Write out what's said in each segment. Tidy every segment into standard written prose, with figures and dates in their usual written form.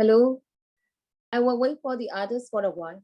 Hello? I will wait for the others for a while.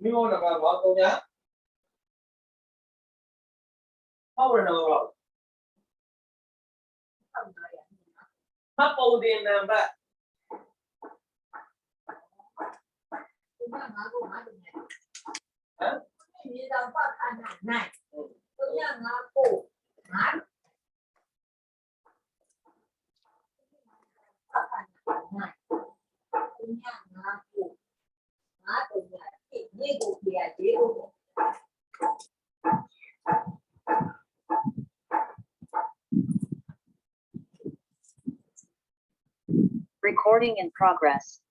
You want to go nhá. Power nào hấp bầu điện làm bạn. Này, tôi nhận cổ hán. Này, tôi nhận cổ. Tôi nhận như cổ bìa chế độ. Recording in progress.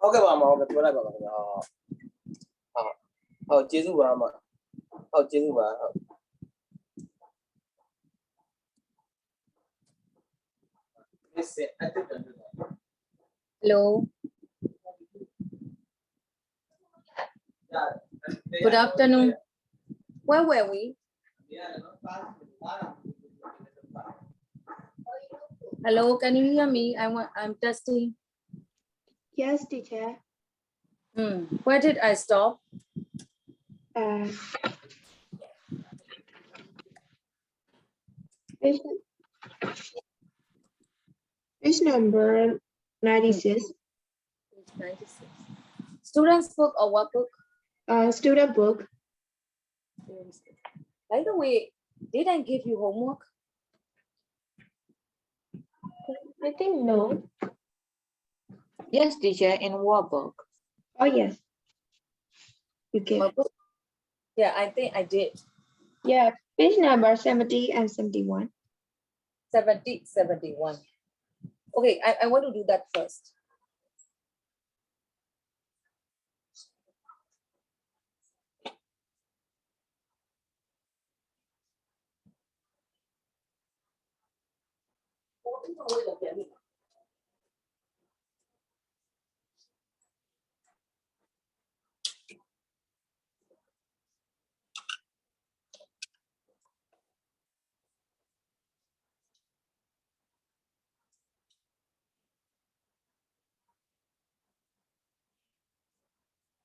Ok bà mà ok tôi lại bà chế giúp bà mà chế giúp bà Hello? Good afternoon. Where were we? Hello, can you hear me? I'm testing. Yes, teacher. Where did I stop? Page number 96. Page 96. Students book or workbook? Student book. By the way, did I give you homework? I think no. Yes, teacher, in workbook. Oh, yes. Okay. Workbook? Yeah, I think I did. Yeah, page number 70 and 71. 70, 71. Okay, I want to do that first.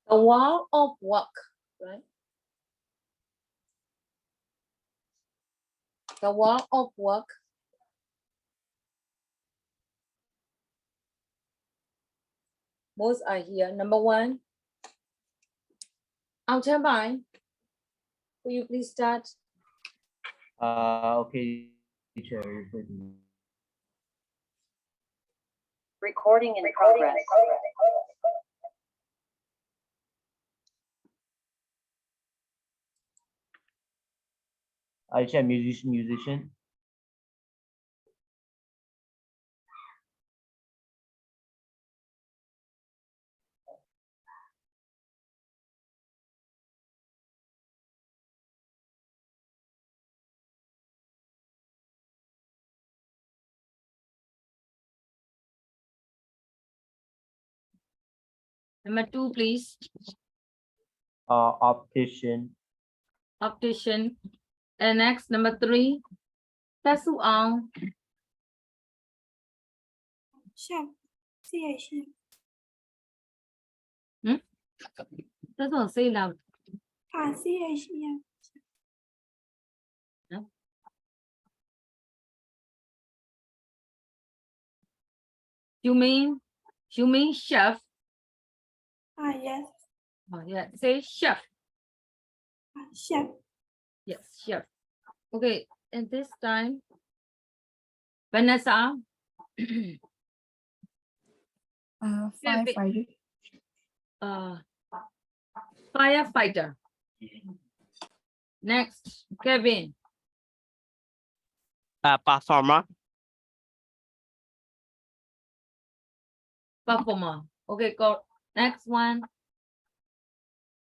The wall of work, right? The wall of work. Most are here. Number one. Outer by. Will you please start? Okay, teacher. Recording in progress. Teacher, musician. Number 2, please. Optician. Optician. And next, number 3. Tasu Ang. Chef. CH. Tasu say loud. CH. You mean chef? Yes. Oh, yeah. Say chef. Chef. Yes, chef. Okay. And this time, Vanessa. Firefighter. Firefighter. Next, Kevin. Performer. Performer. Okay, go. Next one.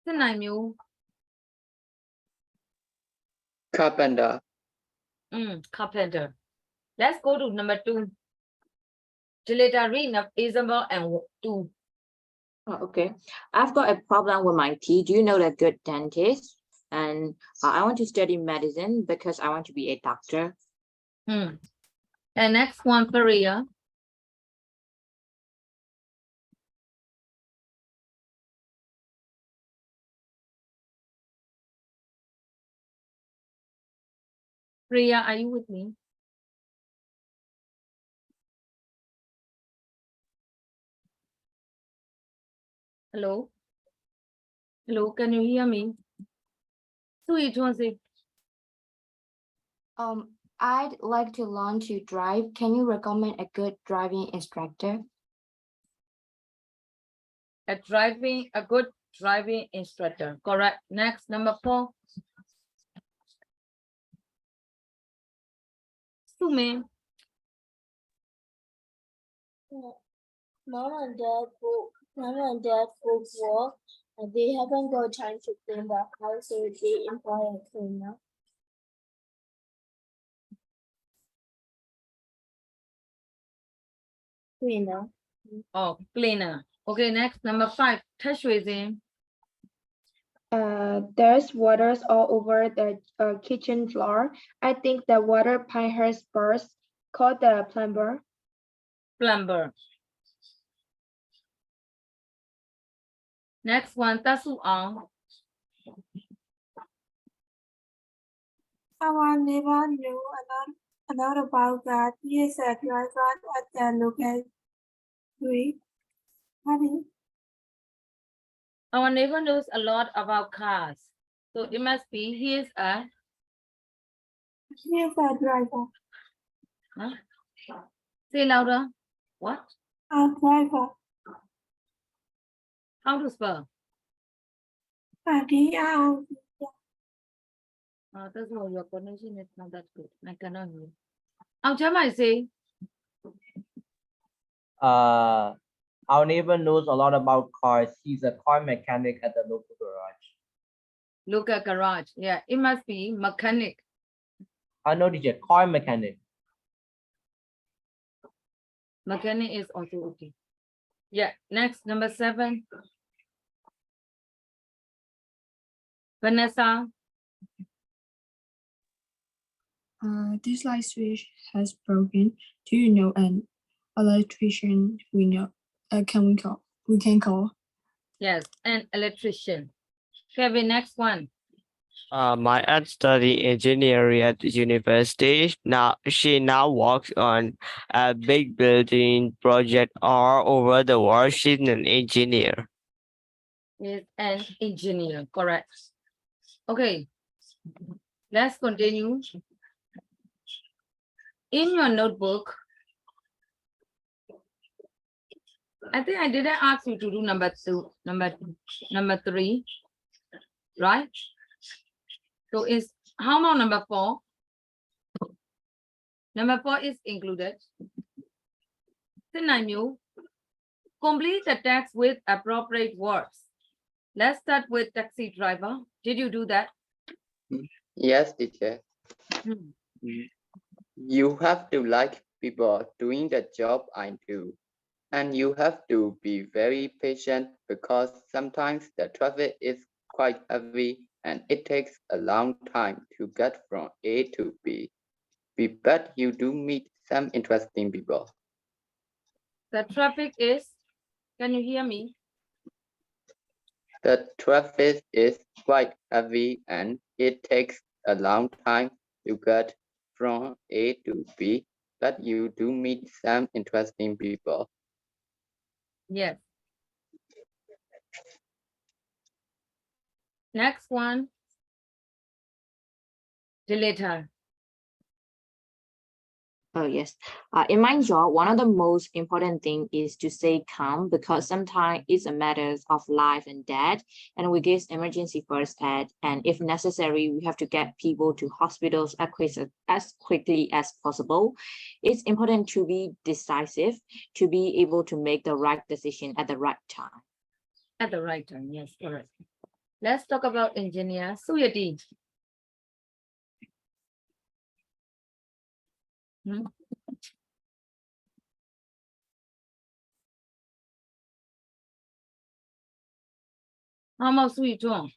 Synonym. Carpenter. Carpenter. Let's go to number 2. Dilatory of Isabel and 2. Oh, okay. I've got a problem with my teeth. Do you know a good dentist? And I want to study medicine because I want to be a doctor. And next one, Maria. Priya, are you with me? Hello? Hello, can you hear me? Sweet, I'd like to learn to drive. Can you recommend a good driving instructor? a good driving instructor. Correct. Next, number 4. Sumin. Mom and Dad both work and they haven't got time to clean the house, so they employ a cleaner. Oh, cleaner. Okay, next, number 5. Touch raising. There's waters all over the kitchen floor. I think the water pipe has burst. Call the plumber. Plumber. Next one, Tasu Ang. Our neighbor knew a lot about that. He is a driver at the local Honey. Our neighbor knows a lot about cars. So it must be he is a driver. huh? Say louder. What? A driver. How to spell? DR. That's why your connection is not that good. I cannot hear. How shall I say? Our neighbor knows a lot about cars. He's a car mechanic at the local garage. Local garage. Yeah, it must be mechanic. No, teacher, car mechanic. Mechanic is also okay. Yeah, next, number 7. Vanessa. This light switch has broken. Do you know an electrician we can call? Yes, an electrician. Kevin, next one. My aunt studied engineering at the university. She now works on a big building project all over the world. She's an engineer. Is an engineer, correct. Okay, let's continue. In your notebook, I think I didn't ask you to do number 3, right? So it's How about number 4? Number 4 is included. Xin Nai Miu, complete the text with appropriate words. Let's start with taxi driver. Did you do that? Yes, teacher. Hmm. You have to like people doing the job I do. And you have to be very patient because sometimes the traffic is quite heavy and it takes a long time to get from A to B. But you do meet some interesting people. The traffic is, can you hear me? The traffic is quite heavy and it takes a long time to get from A to B, but you do meet some interesting people. Yes. Next one. Deleter. Oh, yes. In my job, one of the most important thing is to stay calm because sometimes it's a matter of life and death, and we give emergency first aid. And if necessary, we have to get people to hospitals as quickly as possible. It's important to be decisive, to be able to make the right decision at the right time. At the right time, yes, correct. Let's talk about engineer. Suyati. Hmm? How about Suyuchong?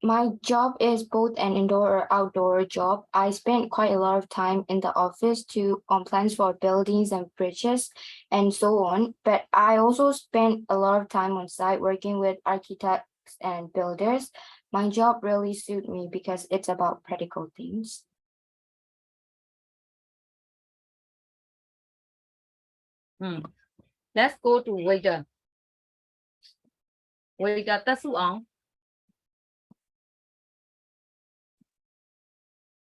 My job is both an indoor or outdoor job. I spend quite a lot of time in the office on plans for buildings and bridges and so on. But I also spend a lot of time on site working with architects and builders. My job really suits me because it's about practical things. Let's go to waiter. Waiter Tasuang.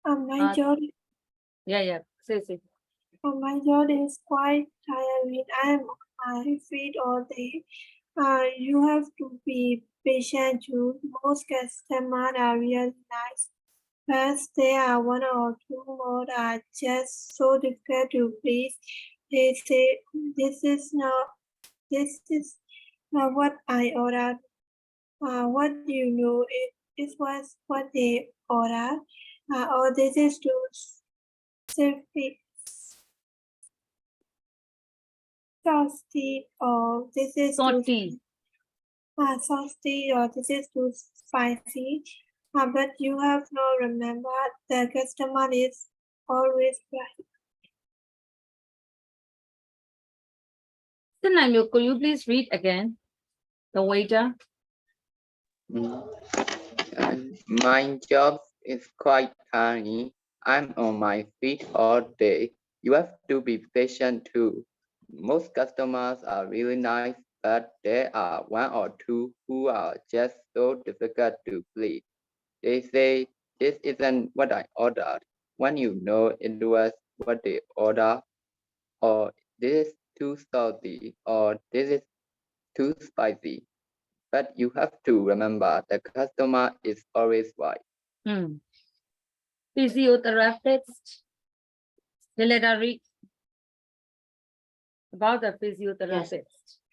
My job Yeah. Say. My job is quite tiring. I am on my feet all day. You have to be patient too. Most customers are really nice, but there are one or two more that are just so difficult to please. They say this is not what I ordered. What do you know? It was what they ordered. Or this is too safety. Salty or this is Salty. salty or this is too spicy. But you have to remember the customer is always right. Xin Nai Miu, could you please read again? The waiter. And my job is quite tiny. I'm on my feet all day. You have to be patient too. Most customers are really nice, but there are one or two who are just so difficult to please. They say, this isn't what I ordered, when you know it was what they ordered, or this is too salty, or this is too spicy. But you have to remember the customer is always right. Physiotherapist. Deleter, read about the physiotherapist.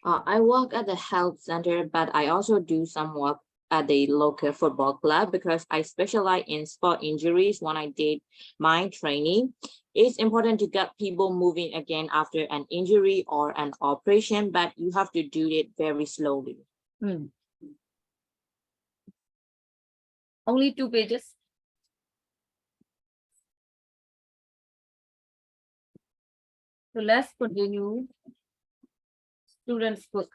I work at the health center, but I also do some work at the local football club because I specialize in sport injuries when I did my training. It's important to get people moving again after an injury or an operation, but you have to do it very slowly. Only 2 pages. So let's continue. Students book.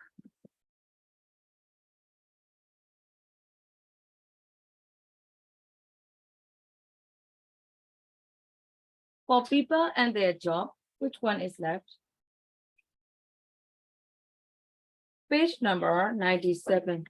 For people and their job, which one is left? Page number 97.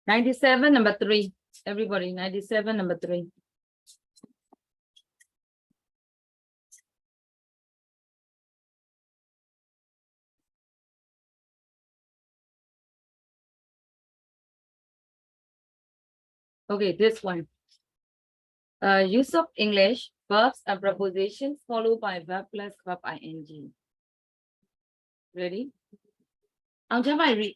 97, number 3. Everybody, 97, number 3. Okay, this one. Use of English, verbs and prepositions followed by verb plus verb ing. Ready? I'll tell my read.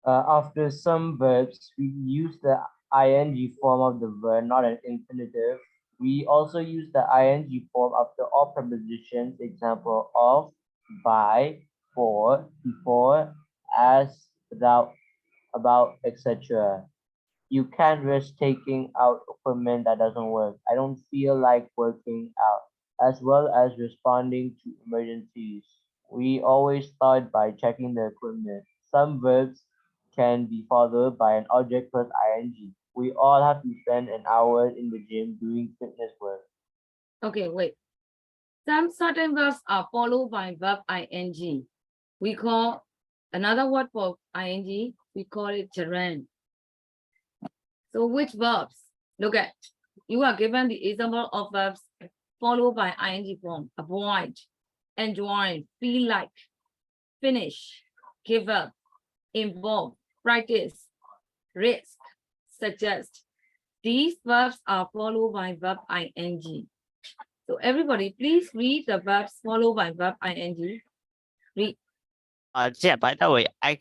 After some verbs, we use the ing form of the verb, not an infinitive. We also use the ing form after all prepositions, example of, by, for, before, as, without, about, etc. You can't risk taking out equipment that doesn't work. I don't feel like working out, as well as responding to emergencies. We always start by checking the equipment. Some verbs can be followed by an object plus ing. We all have to spend an hour in the gym doing fitness work. Okay, wait. Some certain verbs are followed by verb ing. We call another word for ing, we call it gerund. So which verbs? Look at, you are given the example of verbs followed by ing form. Avoid, enjoy, feel like, finish, give up, involve, practice, risk, suggest. These verbs are followed by verb ing. So everybody, please read the verbs followed by verb ing. Read. Yeah, by the way, I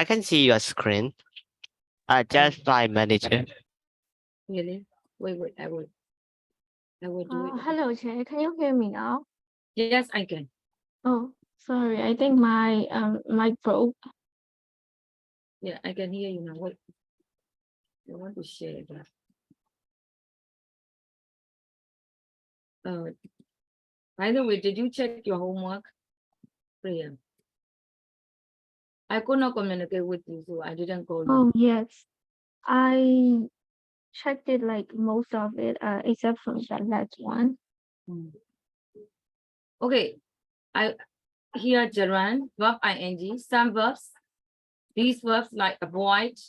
can see your screen. Just by manager. Really? Wait, I will do it. Hello, Chair. Can you hear me now? Yes, I can. Oh, sorry. I think my mic broke. Yeah, I can hear you now. Wait. I want to share that. By the way, did you check your homework? Priya? I could not communicate with you, so I didn't call you. Oh, yes. I checked it like most of it, except for that last one. Okay, I here gerund, verb ing, some verbs. These verbs like avoid.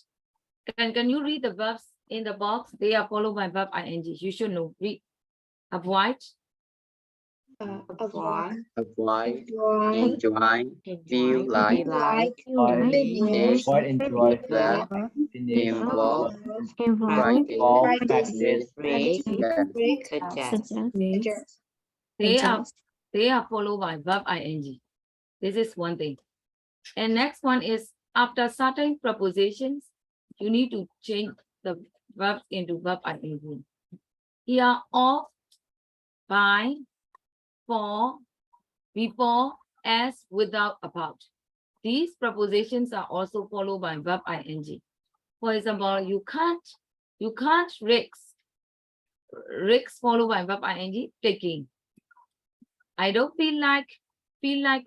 Can you read the verbs in the box? They are followed by verb ing. You should know. Read. Avoid. Avoid. Avoid, enjoy, feel Enjoy, like, feel like, finish, Avoid, enjoy, love, finish, involve, Involve, involve, practice, practice, break, suggest. suggest. They are followed by verb ing. This is one thing. And next one is after certain prepositions, you need to change the verbs into verb ing. Here, of, by, for, before, as, without, about. These prepositions are also followed by verb ing. For example, you can't risk. Risk followed by verb ing, taking. I don't feel like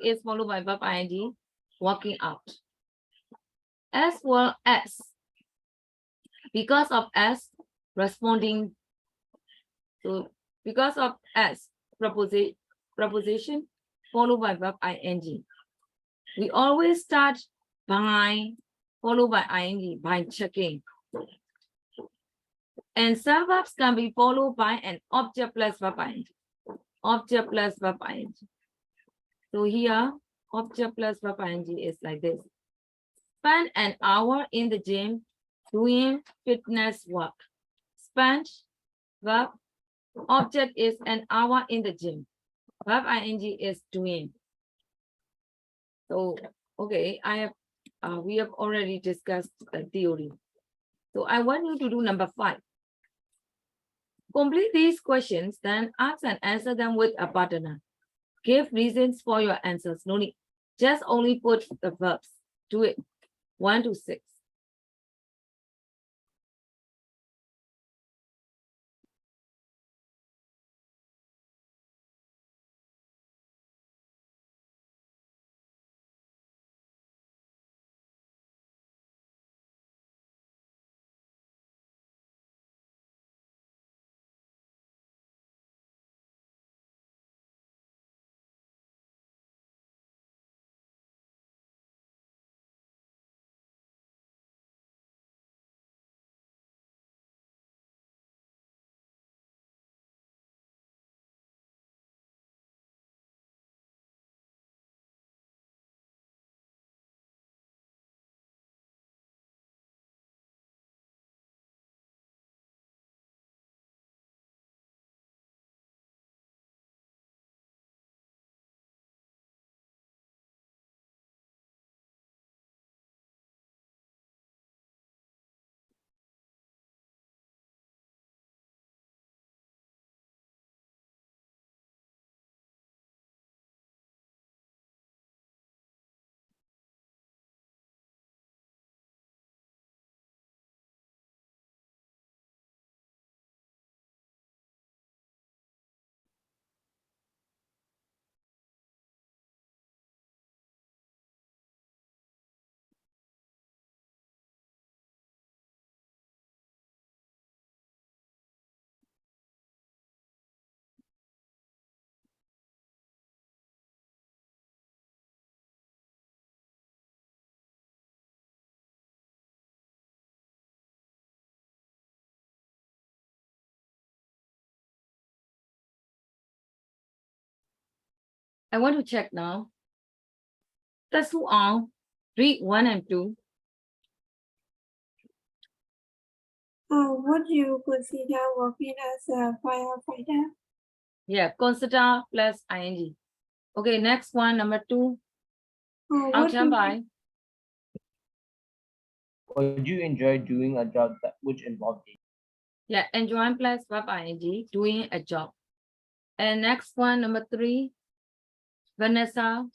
is followed by verb ing, walking out. As well as, because of as, responding. So because of as, preposition followed by verb ing. We always start by, followed by ing, by checking. And some verbs can be followed by an object plus verb ing. Object plus verb ing. So here, object plus verb ing is like this. Spend an hour in the gym doing fitness work. Spend, verb, object is an hour in the gym. Verb ing is doing. So, okay, we have already discussed the theory. So I want you to do number 5. Complete these questions, then ask and answer them with a partner. Give reasons for your answers. No need. Just only put the verbs. Do it. 1 to 6. I want to check now. That's who on. Read 1 and 2. Would you consider working as a firefighter? Yeah, consider plus ing. Okay, next one, number 2. Would I'll you, jump by. Would you enjoy doing a job that which involved dating? Yeah, enjoy plus verb ing, doing a job. And next one, number 3. Vanessa,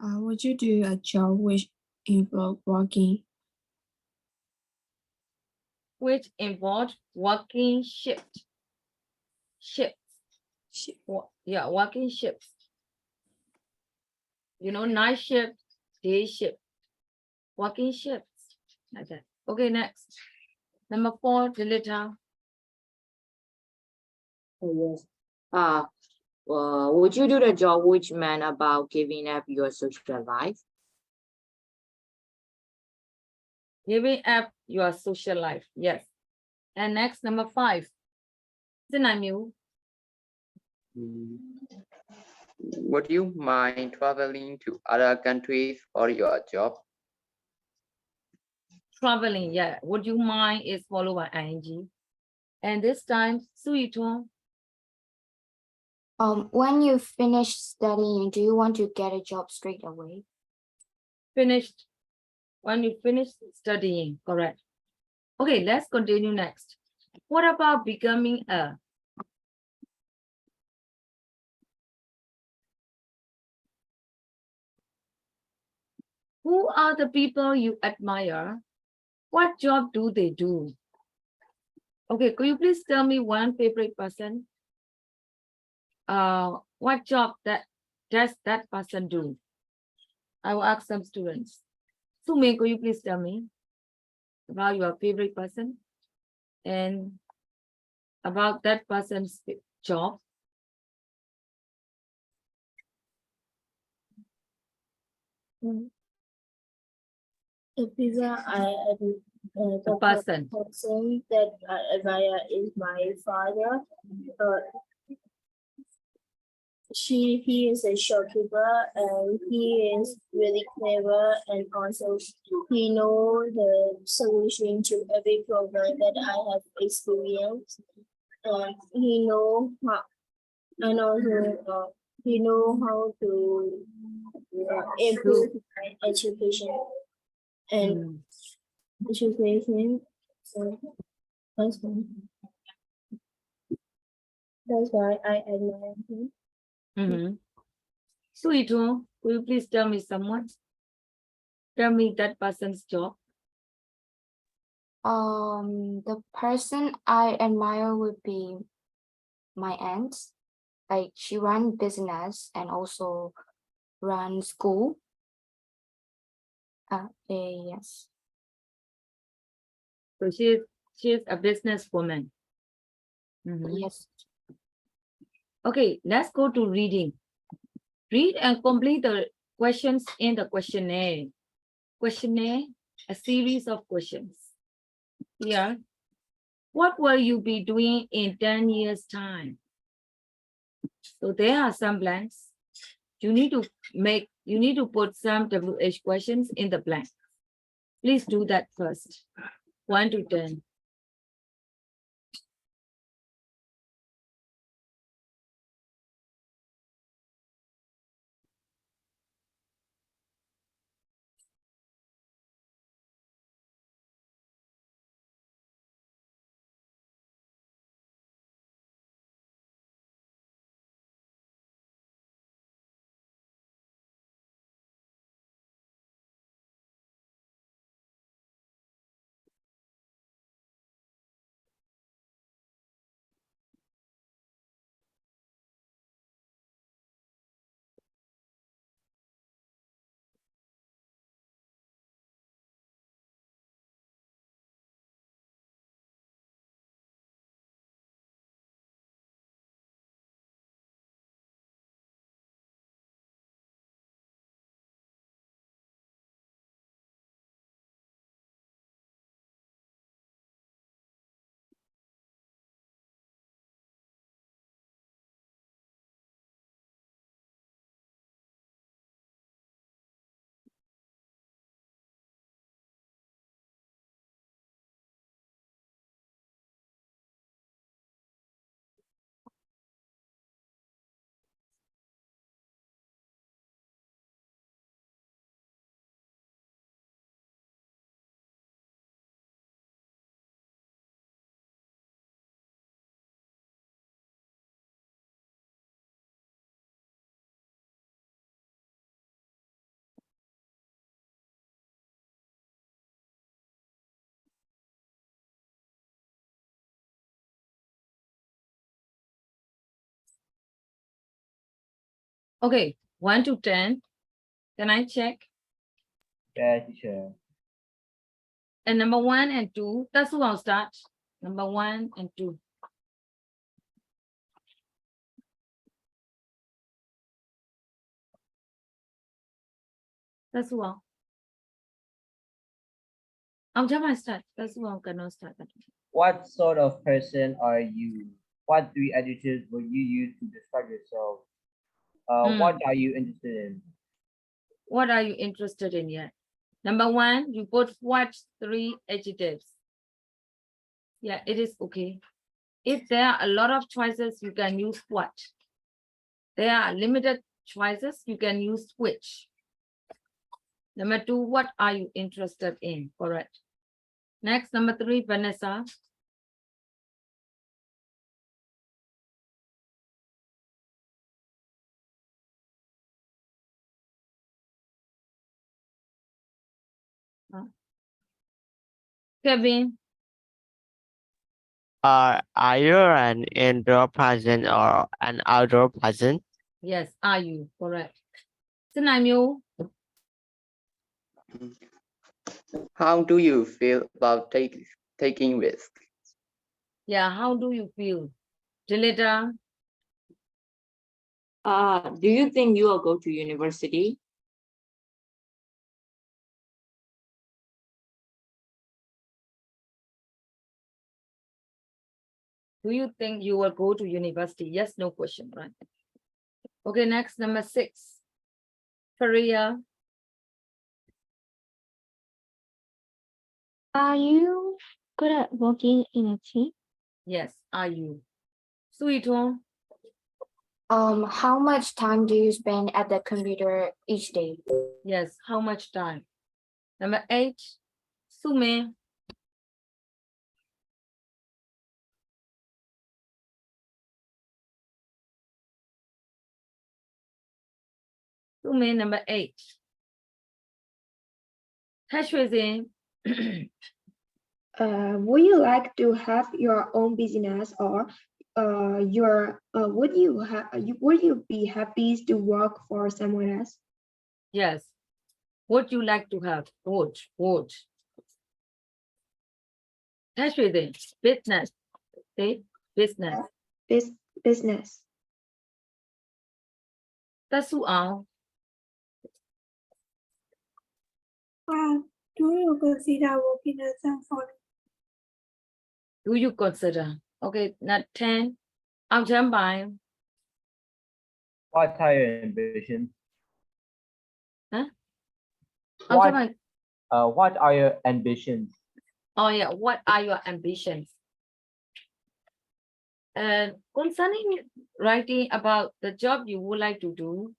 would you do a job which involve working? which involved working shift. Shifts. Yeah, working shifts. You know, night shift, day shift, working shifts. Like that. Okay, next. Number 4, Dilita. Yes. Would you do the job which meant about giving up your social life? Giving up your social life. Yes. And next, number 5. Sinamyu. Would you mind traveling to other countries for your job? Traveling, yeah. Would you mind is followed by ing. And this time, Suito. When you finish studying, do you want to get a job straight away? Finished. When you finish studying, correct. Okay, let's continue next. What about becoming a? Who are the people you admire? What job do they do? Okay, could you please tell me one favorite person? What job does that person do? I will ask some students. Sumin, could you please tell me about your favorite person and about that person's job? The people The person. person that I admire is my father. He is a shopkeeper and he is really clever, and also he knows the solution to every problem that I have experienced. He know how and also he know how to improve my education and education. So that's why I admire him. Suito, could you please tell me someone? Tell me that person's job. The person I admire would be my aunt. Like she runs business and also runs school. Yes. So she is a businesswoman. Yes. Okay, let's go to reading. Read and complete the questions in the questionnaire. Questionnaire, a series of questions. Here, what will you be doing in 10 years' time? So there are some blanks. You need to put some WH questions in the blank. Please do that first. 1 to 10. Okay, 1 to 10. Can I check? Yeah, teacher. And number 1 and 2. That's who I'll start. Number 1 and 2. That's who I'll just my start. That's who I cannot start. What sort of person are you? What 3 adjectives would you use to describe yourself? What are you interested in? What are you interested in here? Number 1, you put what 3 adjectives. Yeah, it is okay. If there are a lot of choices, you can use what. There are limited choices, you can use which. Number 2, what are you interested in? Correct. Next, number 3, Vanessa. Kevin. Are you an indoor person or an outdoor person? Yes, are you? Correct. Sinamyo. How do you feel about taking risks? Yeah, how do you feel? Delita. Do you think you will go to university? Do you think you will go to university? Yes, no question, right? Okay, next, number 6. Faria. Are you good at working in a team? Yes, are you? Suito. How much time do you spend at the computer each day? Yes, how much time? Number 8. Sume. Sume, number 8. Hashwezi. Would you like to have your own business, or would you be happy to work for someone else? Yes. Would you like to have? Would. Hashwezi. Business. Okay, business. Business. That's who are. Do you consider working as a foreign? Do you consider? Okay, not 10. I'm jump by. What are your ambitions? Huh? What are your ambitions? Oh yeah, what are your ambitions? And concerning writing about the job you would like to do,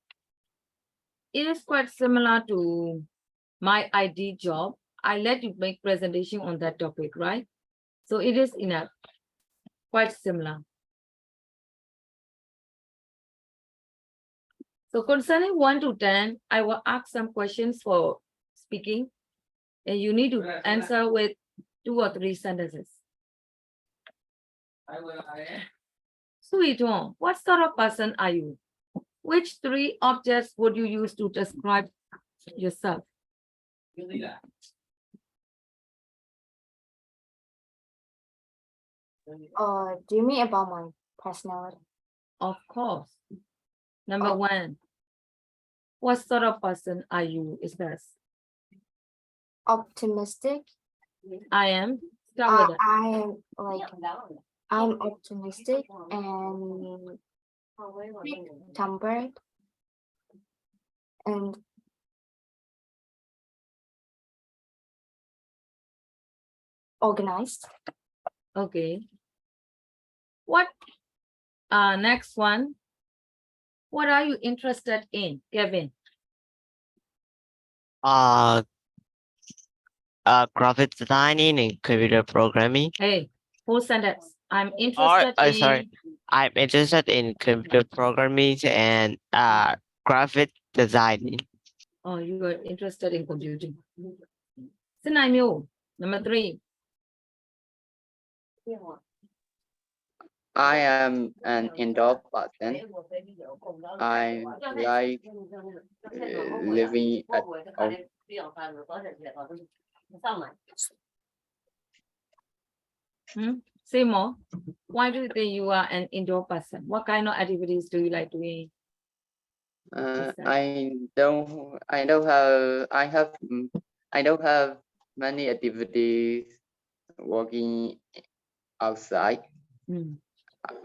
it is quite similar to my ID job. I let you make presentation on that topic, right? So it is enough, quite similar. So concerning 1 to 10, I will ask some questions for speaking, and you need to answer with 2 or 3 sentences. Suito, what sort of person are you? Which 3 objects would you use to describe yourself? Do you mean about my personality? Of course. Number 1, what sort of person are you? Is this? Optimistic. I am. Start with it. I'm optimistic and tempered and organized. Okay. What next one? What are you interested in, Kevin? Graphic designing and computer programming. Hey, full sentence. I'm interested in. Sorry, I'm interested in computer programming and graphic designing. Oh, you are interested in computing. Sinamyo, number 3. I am an indoor person. I like living at home. Say more. Why do you think you are an indoor person? What kind of activities do you like doing? I don't have many activities working outside.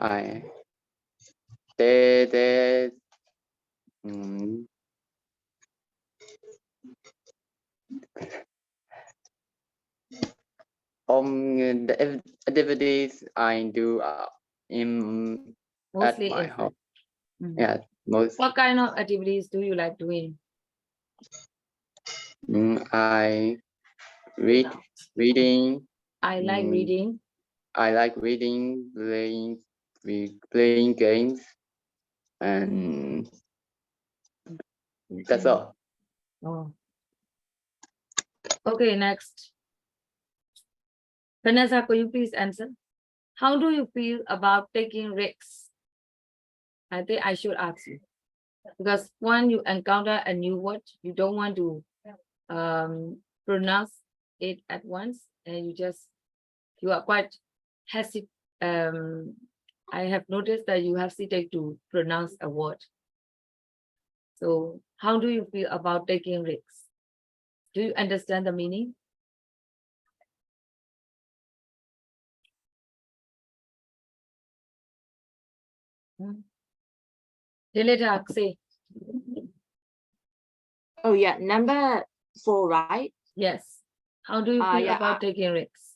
I they the activities I do in Mostly at my inside. home. Yeah, most. What kind of activities do you like doing? I reading. I like reading. I like reading, playing games, and that's all. Oh. Okay, next. Vanessa, could you please answer? How do you feel about taking risks? I think I should ask you. Because when you encounter a new word, you don't want to pronounce it at once, and you are quite hesitant. I have noticed that you hesitate to pronounce a word. So how do you feel about taking risks? Do you understand the meaning? Dilita, say. Oh yeah, number 4, right? Yes. How do you feel Yeah, about taking risks?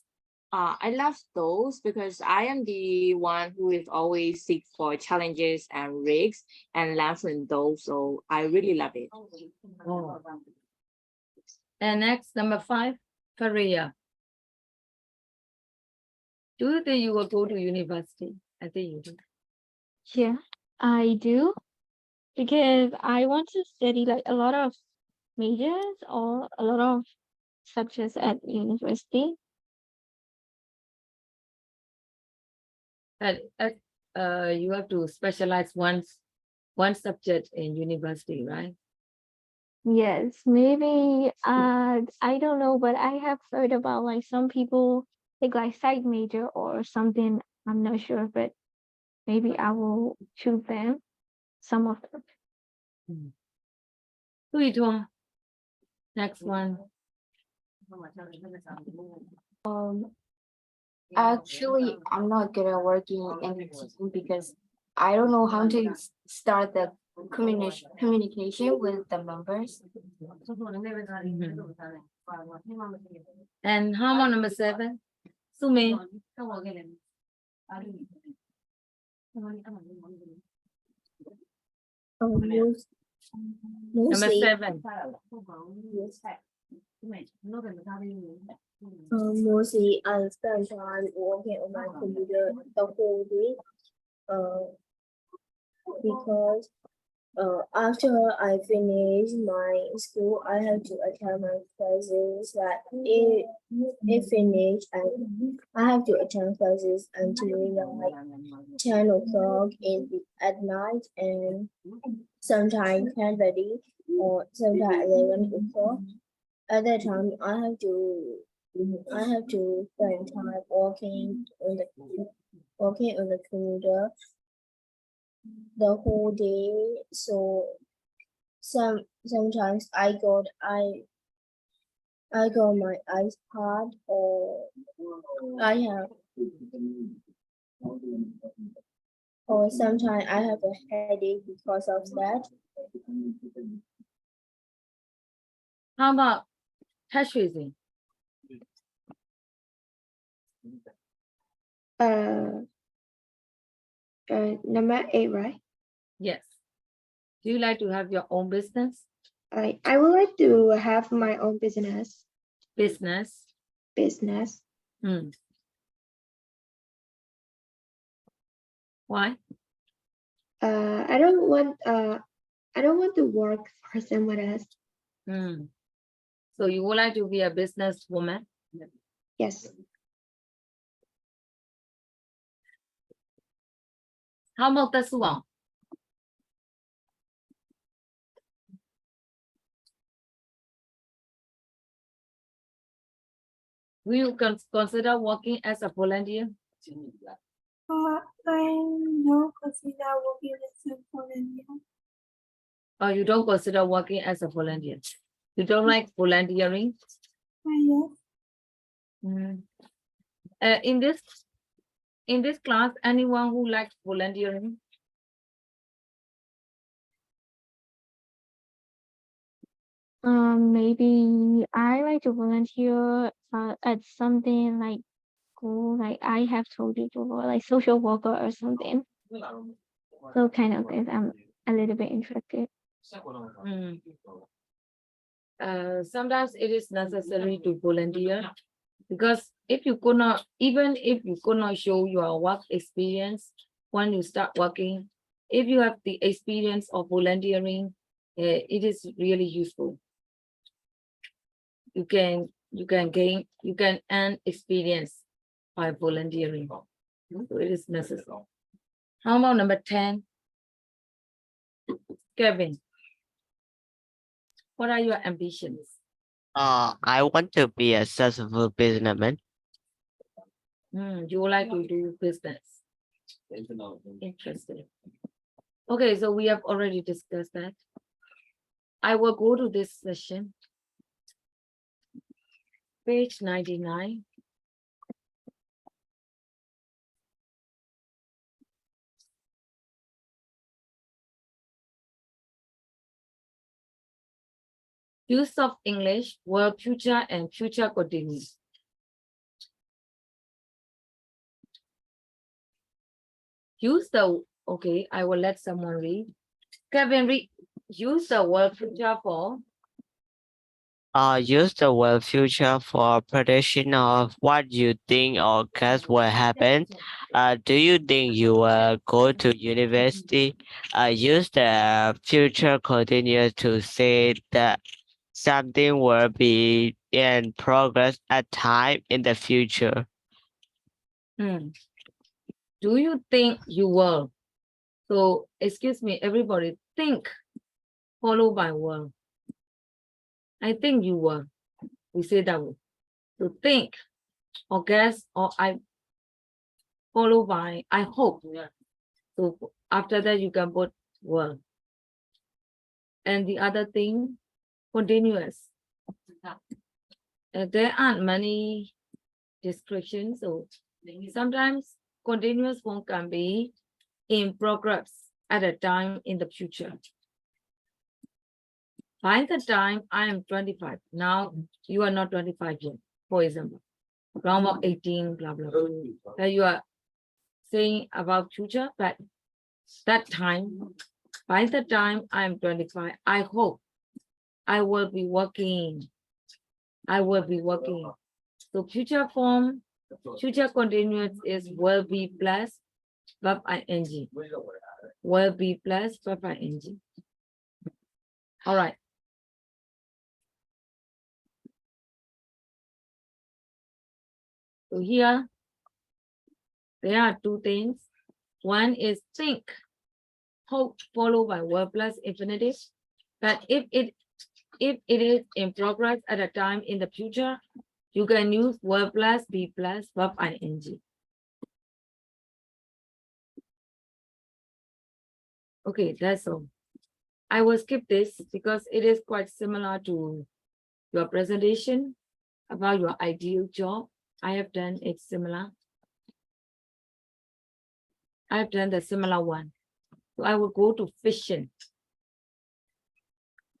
I love those because I am the one who is always seek for challenges and risks and learn from those. So I really love it. Oh. And next, number 5, career. Do you think you will go to university? I think you do. Yeah, I do. Because I want to study like a lot of majors or a lot of subjects at university. And you have to specialize one subject in university, right? Yes, maybe I don't know, but I have heard about like some people take like side major or something. I'm not sure, but maybe I will choose them. Some of them. Next one. Actually, I'm not good at working in a team because I don't know how to start the communication with the members. And how about number 7? Sumi. Number Mostly, 7. mostly I spend time working on my computer the whole day. Because after I finish my school, I have to attend my classes. Like it finish, and I have to attend classes until like 10 o'clock at night, and sometimes 10:30 or sometimes 11 o'clock. At that time, I have to spend time working on the computer the whole day. So sometimes I got my iPad, or I have or sometimes I have a headache because of that. How about hash raising? Number 8, right? Yes. Do you like to have your own business? I would like to have my own business. Business. Why? I don't want to work for someone else. So you would like to be a businesswoman? Yes. How about this one? Will you consider working as a volunteer? I don't consider working as a volunteer. Or you don't consider working as a volunteer? You don't like volunteering? Yes. Mm. In this class, anyone who likes volunteering? Maybe I like to volunteer at something like school, like I have told you before, like social worker or something. So kind of things I'm a little bit interested. Mm. Sometimes it is necessary to volunteer because if you could not, even if you could not show your work experience when you start working, if you have the experience of volunteering, it is really useful. You can earn experience by volunteering. So it is necessary. How about number 10? Kevin, what are your ambitions? I want to be a successful businessman. You would like to do business. Interesting. Okay, so we have already discussed that. I will go to this session. Page 99. Use of English, verb future and future continuous. Use the, okay, I will let someone read. Kevin, read. Use the word future for. Use the word future for prediction of what you think or guess will happen. Do you think you will go to university? Use the future continuous to say that something will be in progress at time in the future. Do you think you will? So, excuse me, everybody, think, followed by will. I think you will. We say that way. So think, or guess, or I, followed by I hope. So after that, you can put will. And the other thing, continuous. There aren't many descriptions, so sometimes continuous form can be in progress at a time in the future. By the time I am 25, now you are not 25 yet, for example, around about 18, blah, blah, blah. That you are saying about future, but that time, by the time I am 25, I hope I will be working. I will be working. So future form, future continuous is will be plus verb ing. Will be plus verb ing. All right. So here, there are two things. One is think, hope followed by verb plus infinitive. But if it is in progress at a time in the future, you can use verb plus be plus verb ing. Okay, that's all. I will skip this because it is quite similar to your presentation about your ideal job. I have done it similar. I have done the similar one. So I will go to fiction.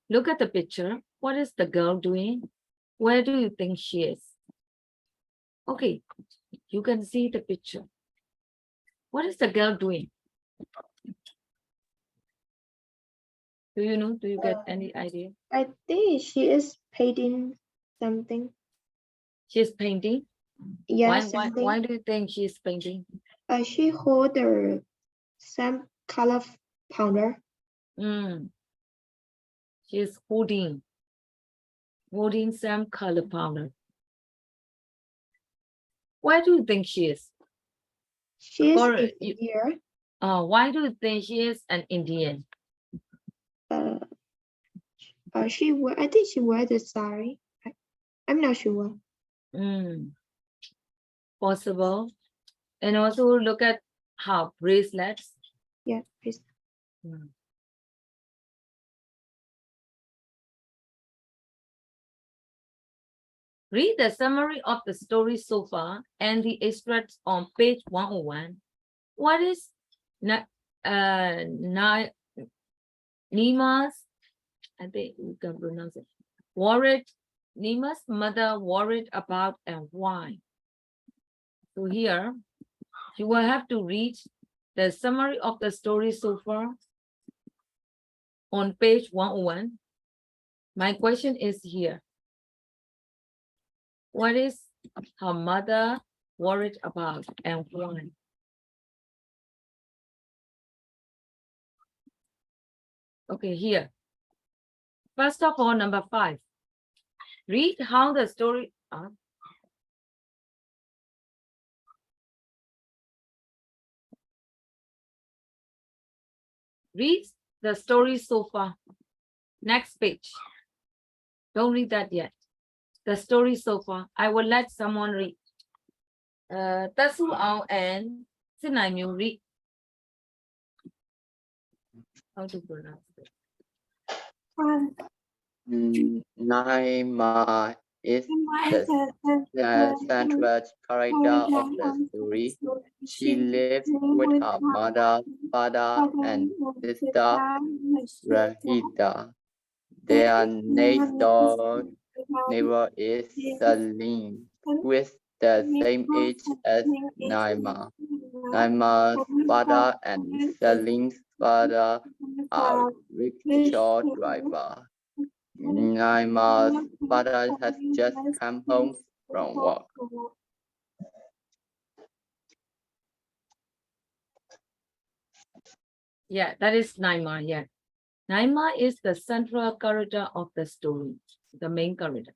Look at the picture. What is the girl doing? Where do you think she is? Okay, you can see the picture. What is the girl doing? Do you know? Do you get any idea? I think she is painting something. She's painting. Yes, Why do you think she's painting? She hold some color powder. She's holding some color powder. Where do you think she is? She is Or in here. Why do you think she is an Indian? I think she wear the sari. I'm not sure. Possible. And also look at her bracelets. Yeah, please. Read the summary of the story so far and the extracts on page 101. What is Nima's, I think we can pronounce it, worried, Nima's mother worried about and why? So here, you will have to read the summary of the story so far on page 101. My question is here. What is her mother worried about and why? Okay, here. First of all, number 5. Read how the story. Read the story so far. Next page. Don't read that yet. The story so far. I will let someone read. Tasu Ao and Sinai Mu read. How to pronounce it? Naima is the central character of the story. She lives with her mother, father, and sister, Rahita. Their next door neighbor is Salim, who is the same age as Naima. Naima's father and Salim's father are rickshaw driver. Naima's father has just come home from work. Yeah, that is Naima. Yeah. Naima is the central character of the story, the main character.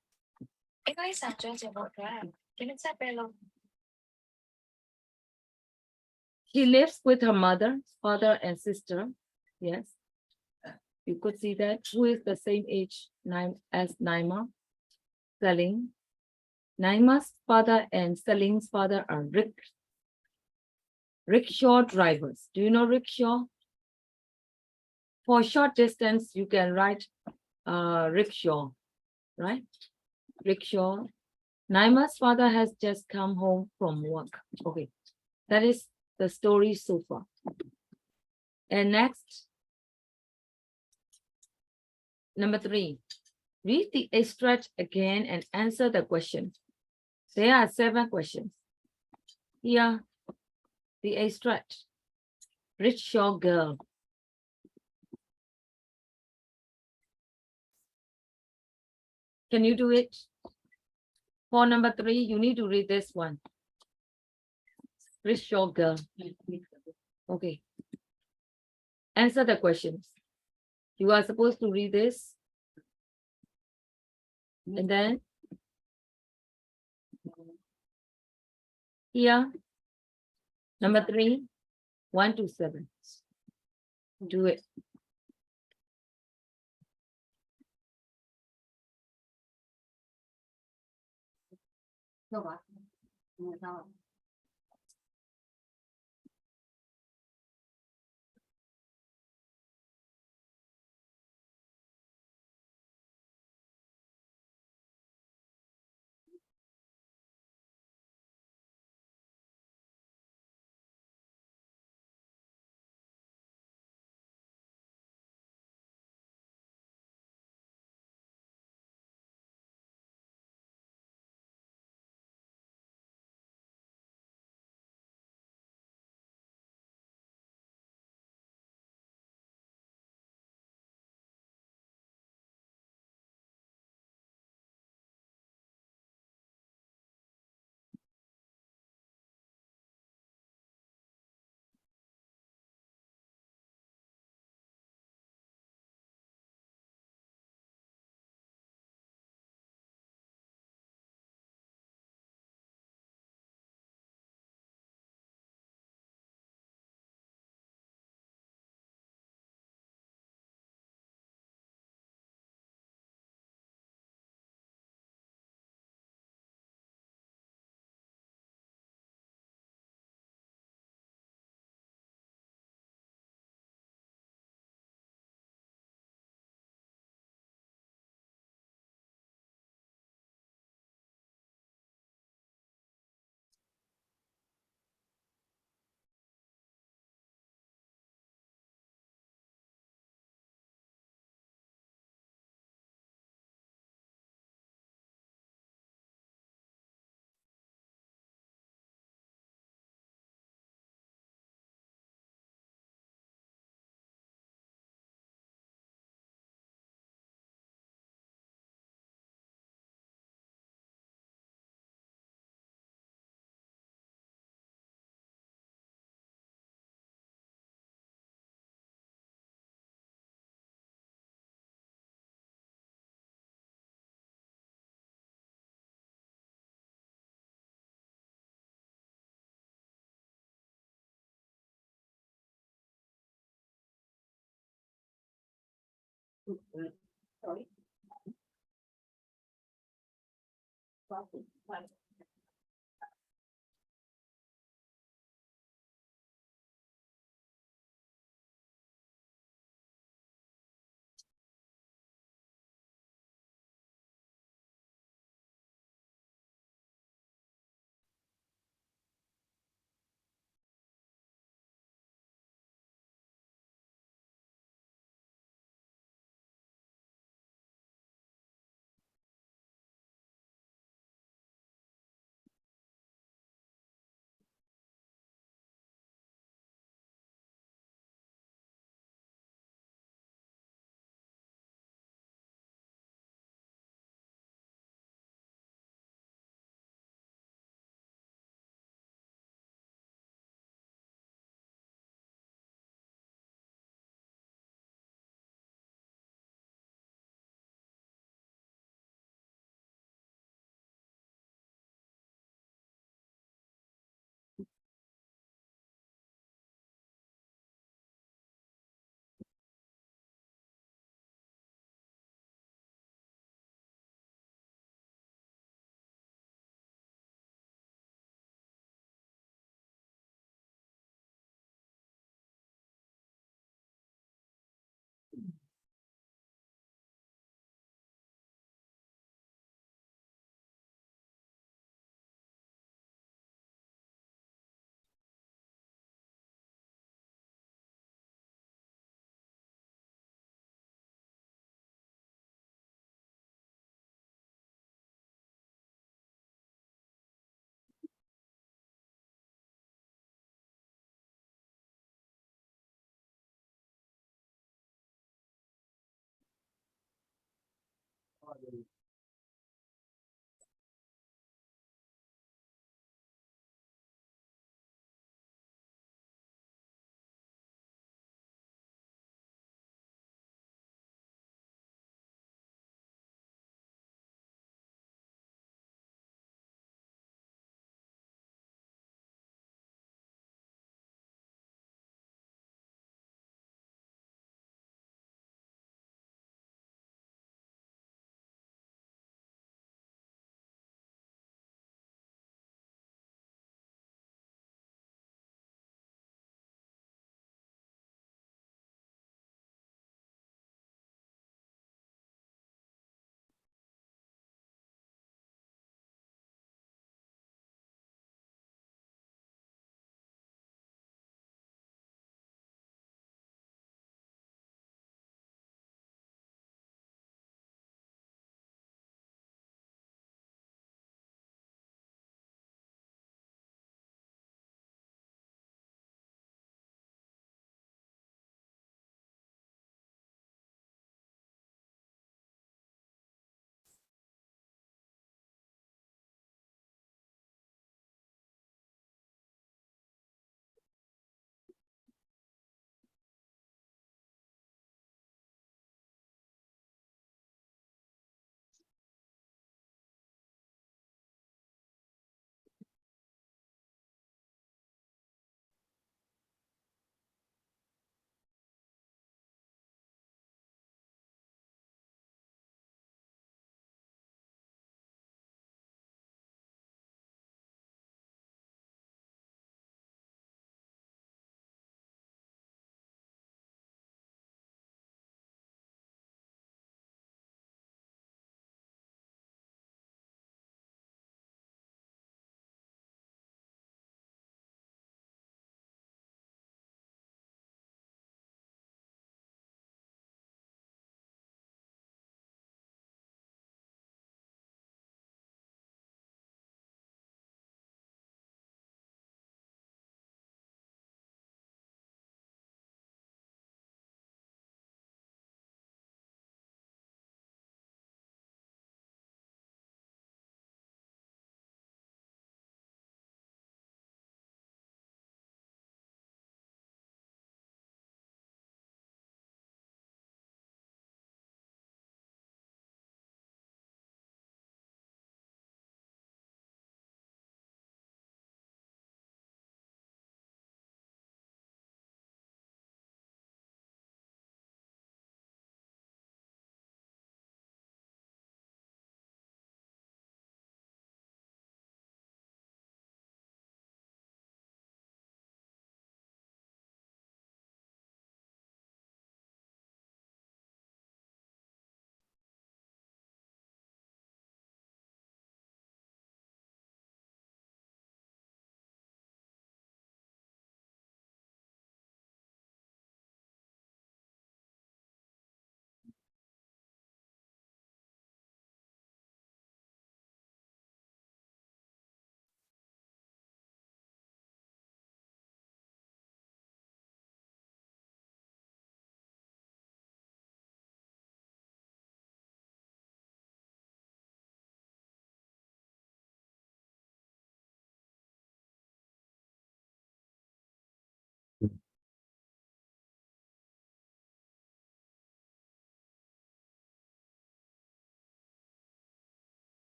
She lives with her mother, father, and sister. Yes. You could see that. Who is the same age as Naima? Salim. Naima's father and Salim's father are rickshaw drivers. Do you know rickshaw? For short distance, you can ride rickshaw, right? Rickshaw. Naima's father has just come home from work. Okay, that is the story so far. And next, number 3, read the extract again and answer the question. There are 7 questions. Here, the extract. Rickshaw girl. Can you do it? For number 3, you need to read this one. Rickshaw girl. Okay. Answer the questions. You are supposed to read this. And then here, number 3, 1 to 7. Do it. Sorry.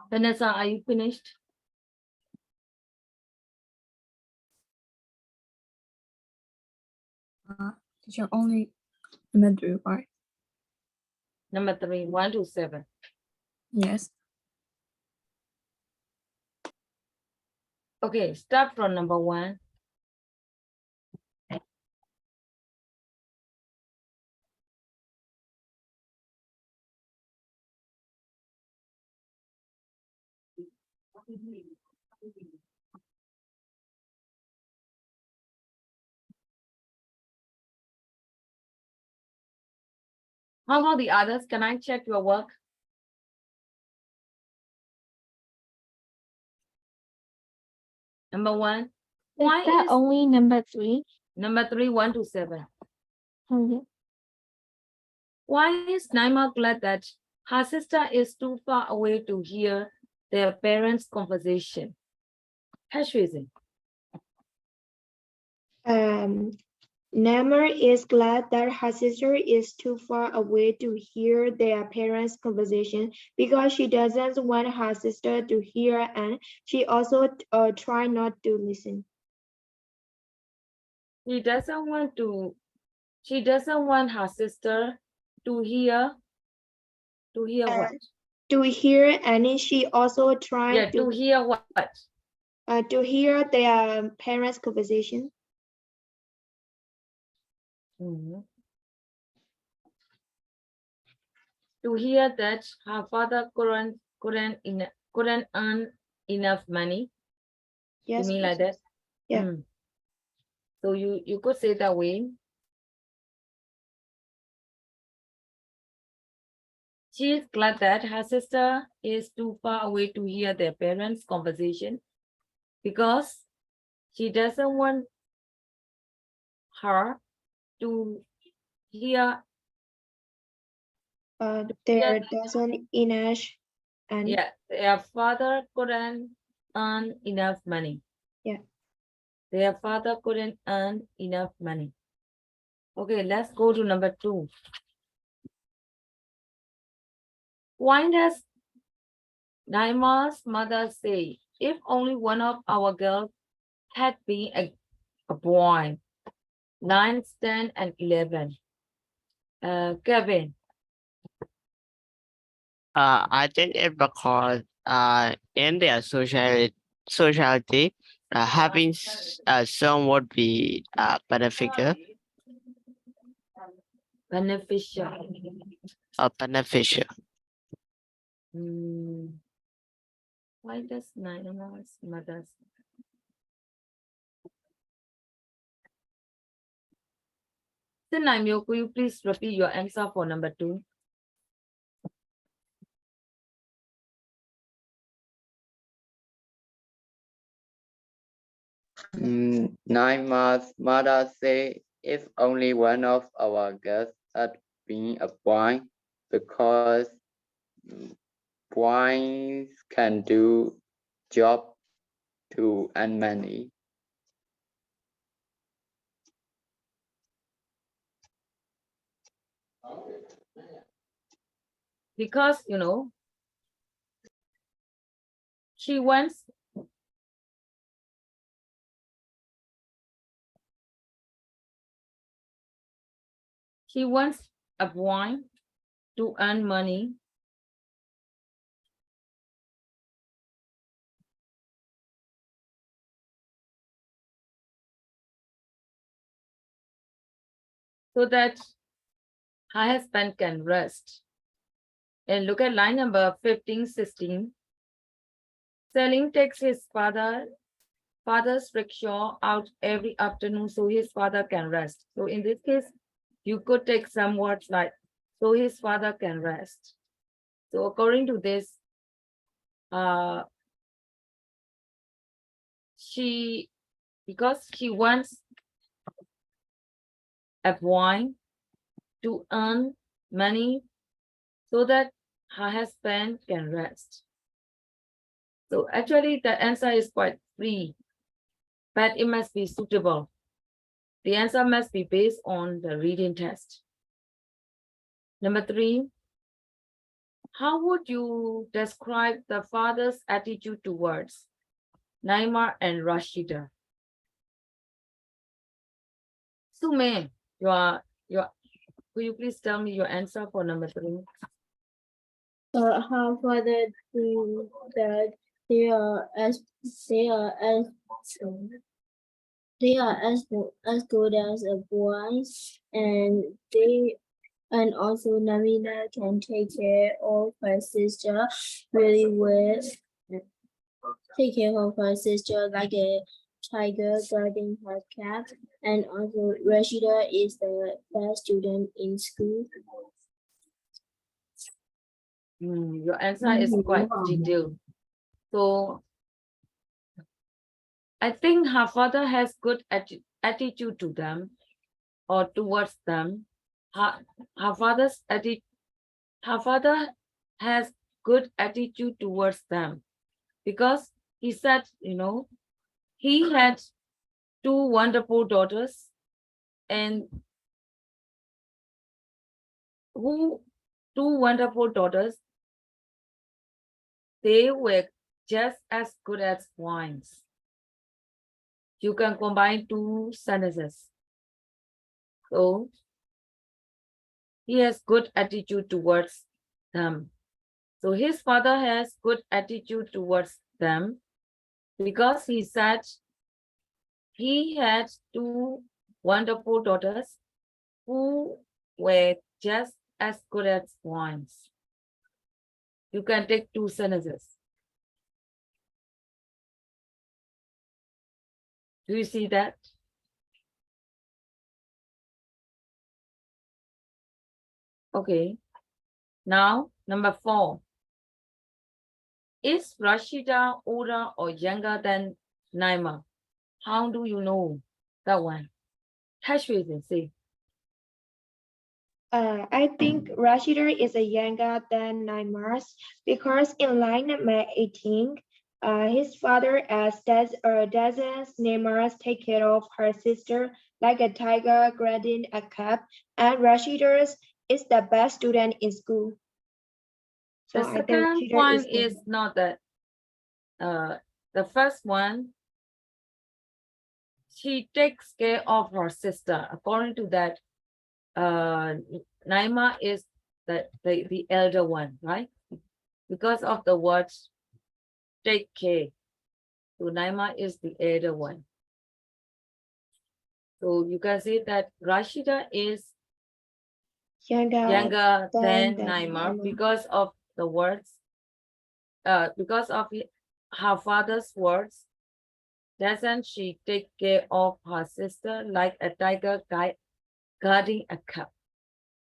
Vanessa, are you finished? Teacher, only number 3, right? Number 3, 1 to 7. Yes. Okay, start from number 1. How about the others? Can I check your work? Number 1. Why Is that is only number 3? number 3, 1 to 7? Okay. Why is Naima glad that her sister is too far away to hear their parents' conversation? Hash raising. Namer is glad that her sister is too far away to hear their parents' conversation because she doesn't want her sister to hear, and she also try not to listen. She doesn't want her sister to hear what? To hear, and she also tried Yeah, to hear what? to hear their parents' conversation. Mhm. To hear that her father couldn't earn enough money. Yes. You mean like that? Yeah. Mm. So you could say that way. She is glad that her sister is too far away to hear their parents' conversation because she doesn't want her to hear. There doesn't enough, and Yeah, their father couldn't earn enough money. Yeah. Their father couldn't earn enough money. Okay, let's go to number 2. Why does Naima's mother say, if only one of our girls had been a boy, 9, 10, and 11? Kevin. I think it because in their sociality, having son would be beneficial. Beneficial. Beneficial. Why does Naina's mother's Then Naimyo, could you please repeat your answer for number 2? Naima's mother say if only one of our guests had been a boy because boys can do job to earn money. Because she wants a boy to earn money. So that her husband can rest. And look at line number 15, 16. Selim takes his father's rickshaw out every afternoon so his father can rest. So in this case, you could take some words like, so his father can rest. So according to this, because she wants a boy to earn money so that her husband can rest. So actually the answer is quite free, but it must be suitable. The answer must be based on the reading test. Number 3, how would you describe the father's attitude towards Naima and Rashida? Sume, could you please tell me your answer for number 3? Her father think that they are as good as a boys, and also Namina can take care of her sister really well. Take care of her sister like a tiger guarding her cat, and also Rashida is the best student in school. Your answer is quite detailed. So I think her father has good attitude to them or towards them. Her father has good attitude towards them because he said, he had 2 wonderful daughters and 2 wonderful daughters, they were just as good as wines. You can combine 2 sentences. So he has good attitude towards them. So his father has good attitude towards them because he said he had 2 wonderful daughters who were just as good as wines. You can take 2 sentences. Do you see that? Okay. Now, number 4. Is Rashida older or younger than Naima? How do you know that one? Tashwin, say. I think Rashida is younger than Naimar's because in line number 18, his father doesn't Naimar's take care of her sister like a tiger guarding a cat, and Rashida's is the best student in school. So The second one is not that. The first one, she takes care of her sister. According to that, Naima is the elder one, right? because of the words take care. So Naima is the elder one. So you can see that Rashida is younger than Naima because of the words, because of her father's words. Doesn't she take care of her sister like a tiger guarding a cub?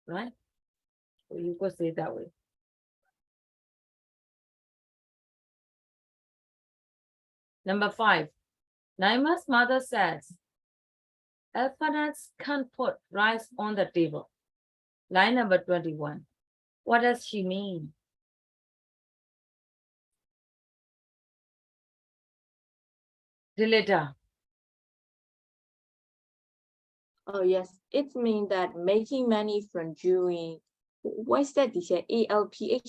Right? So you could say it that way. Number 5. Naima's mother says, orphanages can't put rice on the table. Line number 21. What does she mean? Dilita. Oh yes, it means that making money from doing, what's that? They say ALPHE,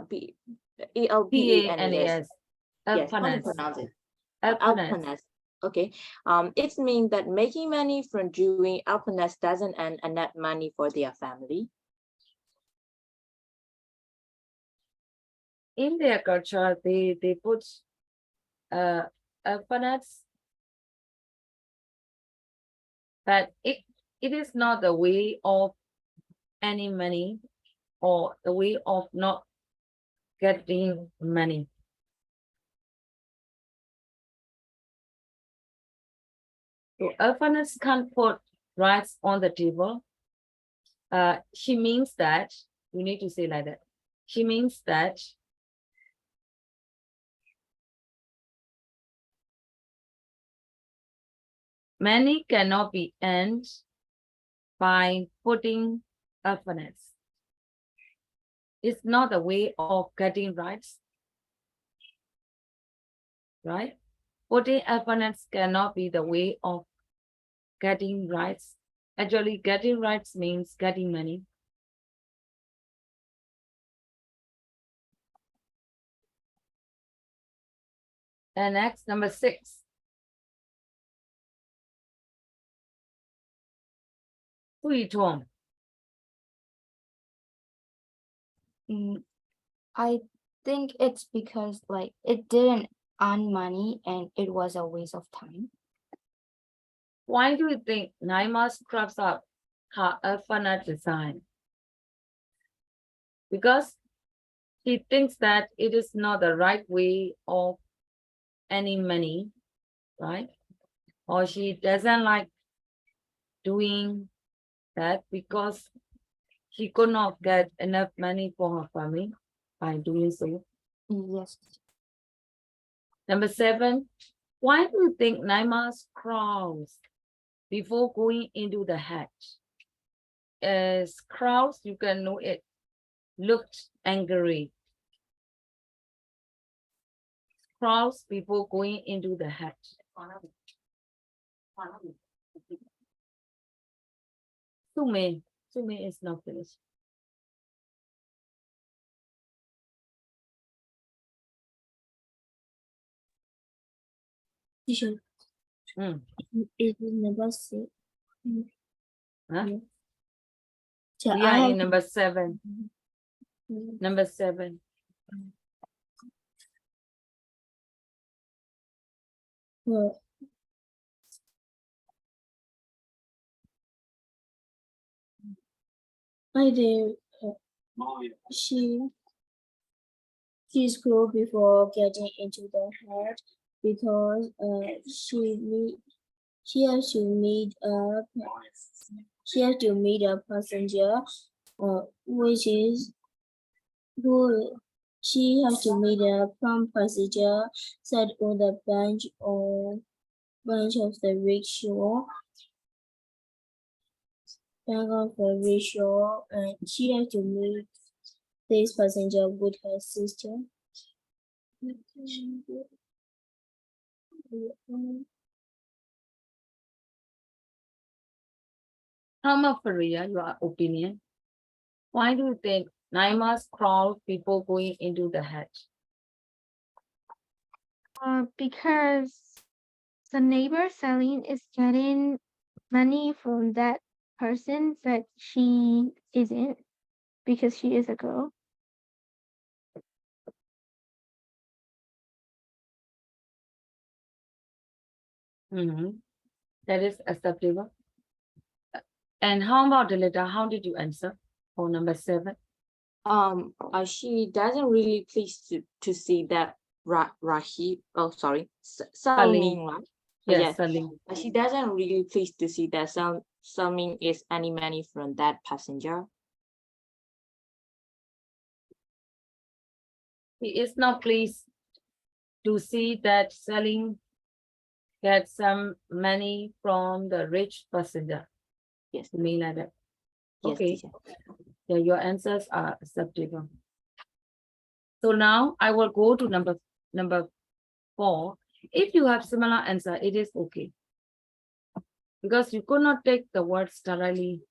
B, ALPANES. PANAS. Yes, how to Orphanages. pronounce it? Orphanages. Alpanas. Okay. It means that making money from doing alpanas doesn't earn enough money for their family. In their culture, they put orphanages, but it is not the way of any money or the way of not getting money. So orphanages can't put rice on the table. She means that, you need to say like that. She means that money cannot be earned by putting orphanages. It's not a way of getting rights, right? Putting orphanages cannot be the way of getting rights. Actually, getting rights means getting money. And next, number 6. Sweet home. I think it's because like it didn't earn money and it was a waste of time. Why do you think Naima scrubs up her orphanage design? Because she thinks that it is not the right way of earning money, right? Or she doesn't like doing that because she could not get enough money for her family by doing so. Yes. Number 7, why do you think Naima scrolls before going into the hatch? As crowds, you can know it looked angry. Crowds before going into the hatch. Sume is not finished. Teacher, Mm. it is number 6. Huh? So We I are have in number 7. Number 7. to, I did she grew before getting into the head because she has to meet a passenger, which is who she has to meet a plump passenger sat on the bench of the rickshaw. Bank of the rickshaw, and she has to meet this passenger with her sister. Faria, your opinion. Why do you think Naima's crowd people going into the hatch? Because the neighbor selling is getting money from that person, but she isn't because she is a girl. Mhm. That is acceptable. And how about the letter? How did you answer for number 7? She doesn't really pleased to see that Rahi, oh sorry, Salim. Salmin, right? Yes, Yes. Salim. She doesn't really pleased to see that Salmin is any money from that passenger. He is not pleased to see that Salim gets some money from the rich passenger. Yes. You mean like that? Yes, Okay. teacher. Yeah, your answers are acceptable. So now I will go to number 4. If you have similar answer, it is okay. Because you could not take the words thoroughly.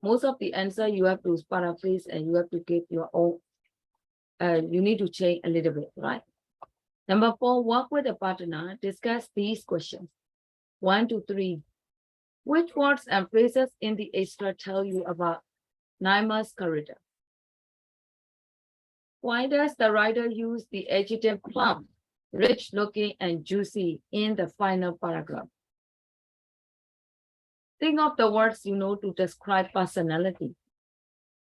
Most of the answer you have to paraphrase and you have to give your own, you need to change a little bit, right? Number 4, work with a partner, discuss these questions. 1 to 3. Which words and phrases in the extra tell you about Naima's character? Why does the writer use the adjective plump, rich looking, and juicy in the final paragraph? Think of the words you know to describe personality.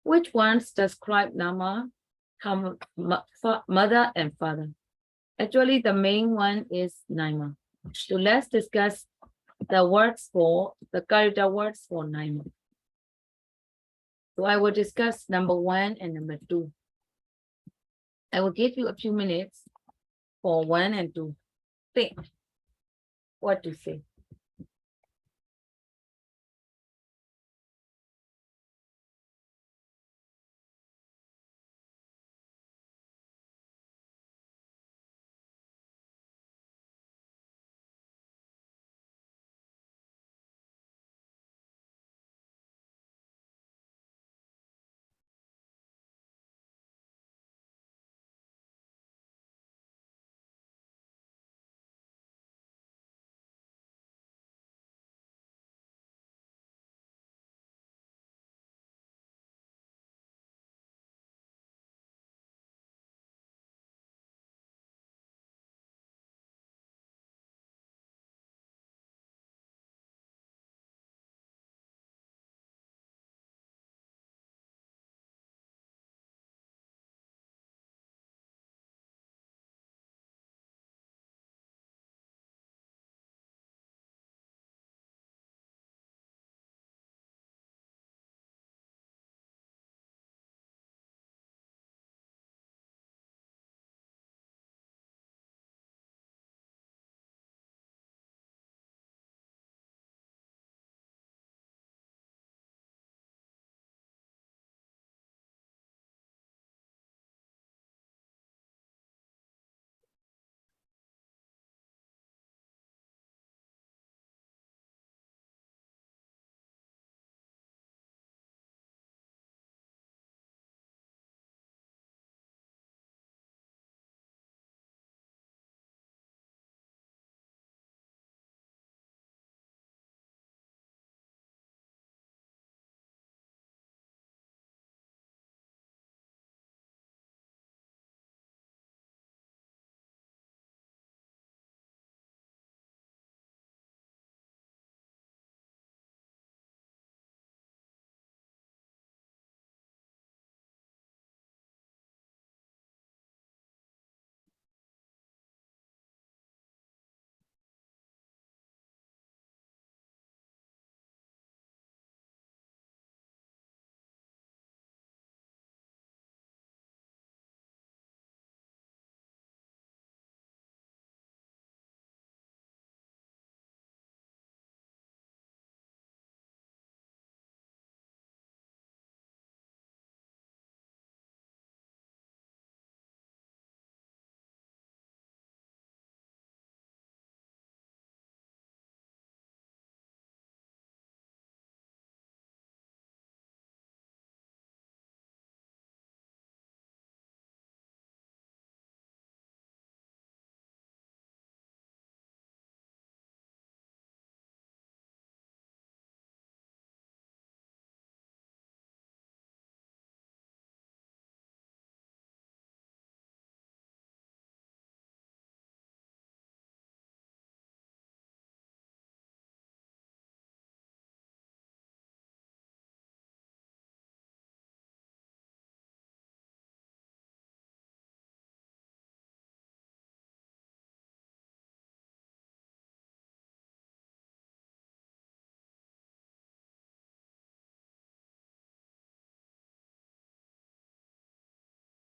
Which ones describe Nama, mother and father? Actually, the main one is Naima. So let's discuss the character words for Naima. So I will discuss number 1 and number 2. I will give you a few minutes for 1 and 2. Think what to say.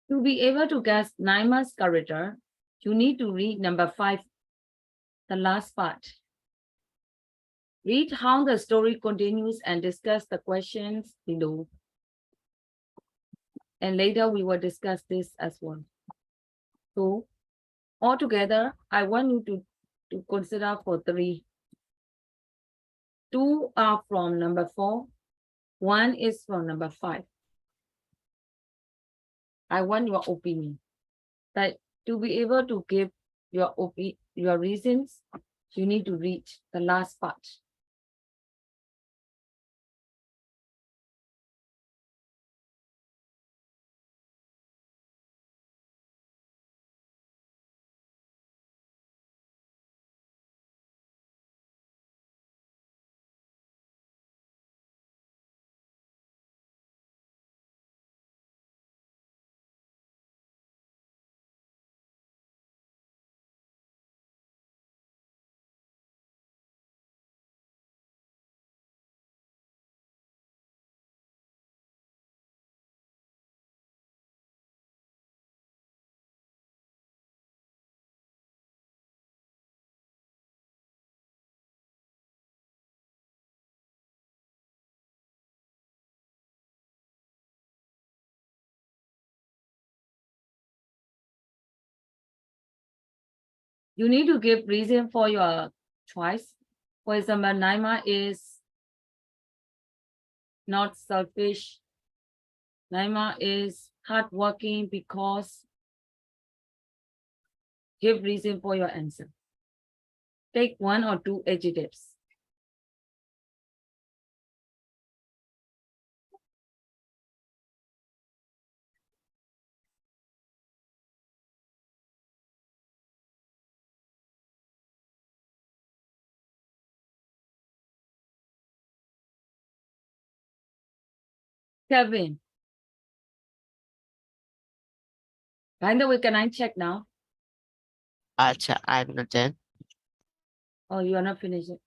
To be able to guess Naima's character, you need to read number 5, the last part. Read how the story continues and discuss the questions below. And later we will discuss this as well. So altogether, I want you to consider for 3. 2 are from number 4. 1 is from number 5. I want your opinion. But to be able to give your reasons, you need to read the last part. You need to give reason for your choice. For example, Naima is not selfish. Naima is hardworking because. Give reason for your answer. Take 1 or 2 adjectives. Kevin. By the way, can I check now? Acha, I'm not done. Oh, you are not finished yet.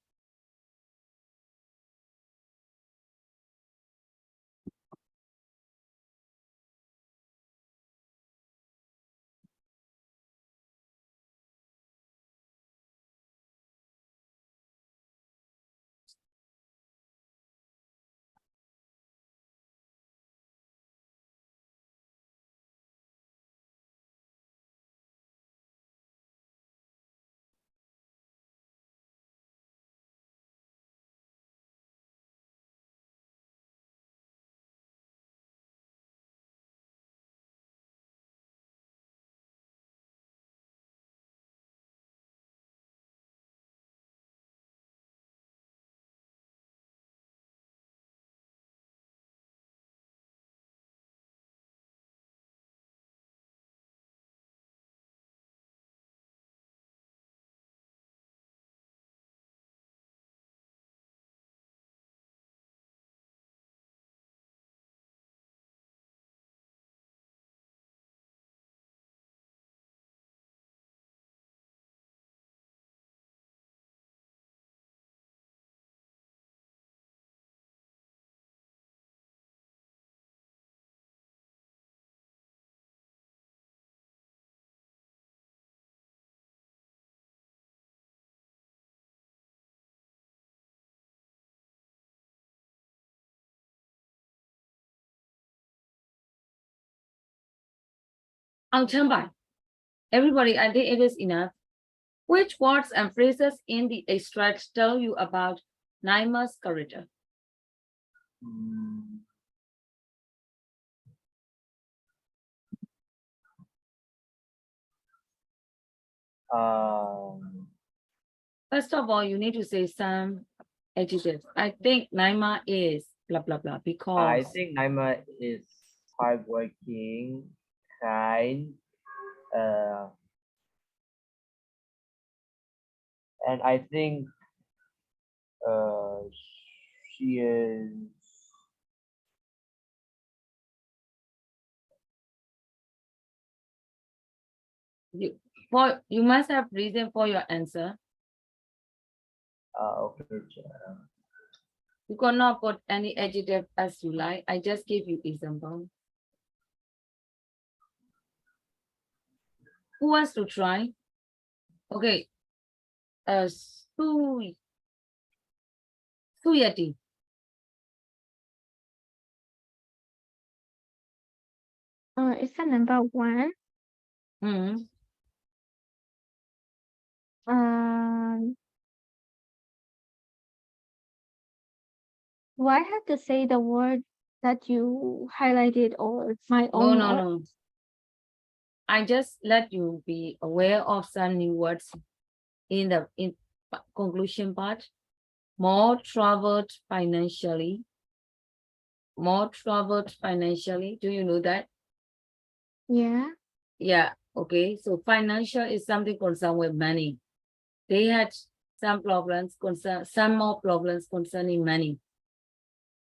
I'll turn back. Everybody, I think it is enough. Which words and phrases in the extract tell you about Naima's character? First of all, you need to say some adjectives. I think Naima is blah, blah, blah, because. I think Naima is hardworking, kind, and I think she is you must have reason for your answer. okay. You cannot put any adjective as you like. I just give you example. Who wants to try? Okay. Suyati. It's the number one. Hmm. Do I have to say the word that you highlighted or my No, own no, word? no. I just let you be aware of some new words in the conclusion part. More troubled financially. More troubled financially. Do you know that? Yeah. Yeah. Okay. So financial is something concerned with money. They had some problems some more problems concerning money.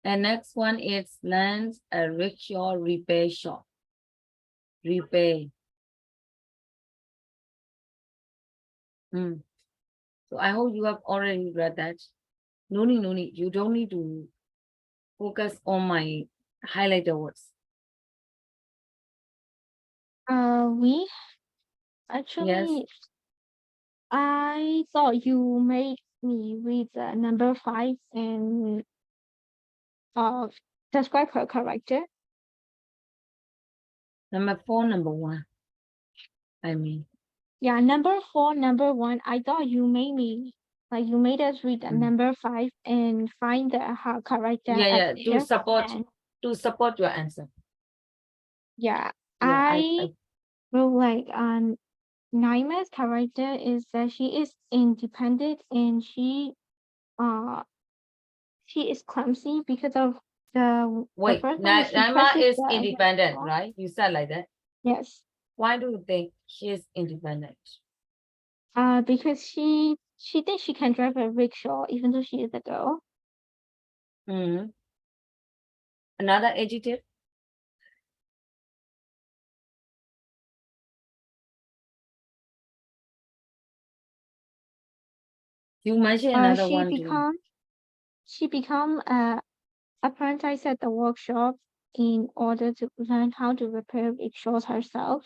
And next one is land a rickshaw repair shop. Repair. So I hope you have already read that. No need. You don't need to focus on my highlighted words. We Yes. actually, I thought you made me read the number 5 and describe her character. Number 4, number 1. I mean. Yeah, number 4, number 1. I thought you made me you made us read the number 5 and find her character. Yeah. at here. And To support your answer. yeah, Yeah, I wrote Naima's character is that she is independent and she is clumsy because of the wait. first time she Naima crashes is the independent, rickshaw. right? You said like that. Yes. Why do you think she is independent? Because she thinks she can drive a rickshaw even though she is a girl. Another adjective? You mentioned another one too. She become apprentice at the workshop in order to learn how to repair rickshaws herself.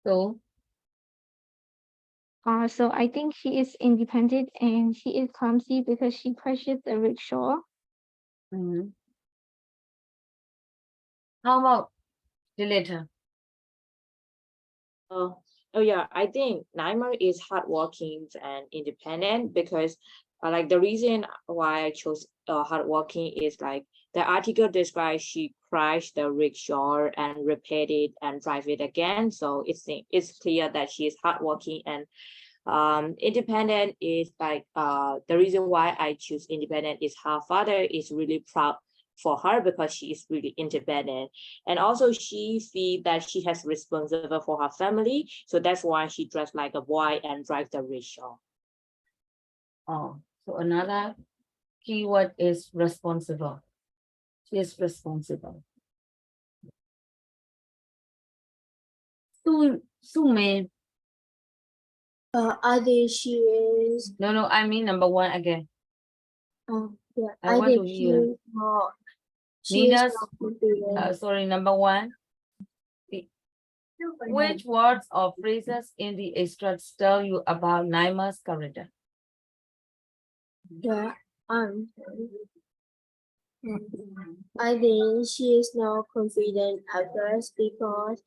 So So I think she is independent and she is clumsy because she crashes the rickshaw. How about the letter? Oh yeah, I think Naima is hardworking and independent because the reason why I chose hardworking is the article describes she crashed the rickshaw and repaired it and drive it again. So it's clear that she is hardworking and independent is the reason why I choose independent is her father is really proud for her because she is really independent, and also she feels that she has responsible for her family, so that's why she dressed like a boy and drives the rickshaw. Oh, so another keyword is responsible. She is responsible. Sume. I think she is. No, I mean number 1 again. Yeah, I want to hear. She is not confident. Sorry, number 1. Which words or phrases in the extract tell you about Naima's character? Yeah, I think she is not confident at first because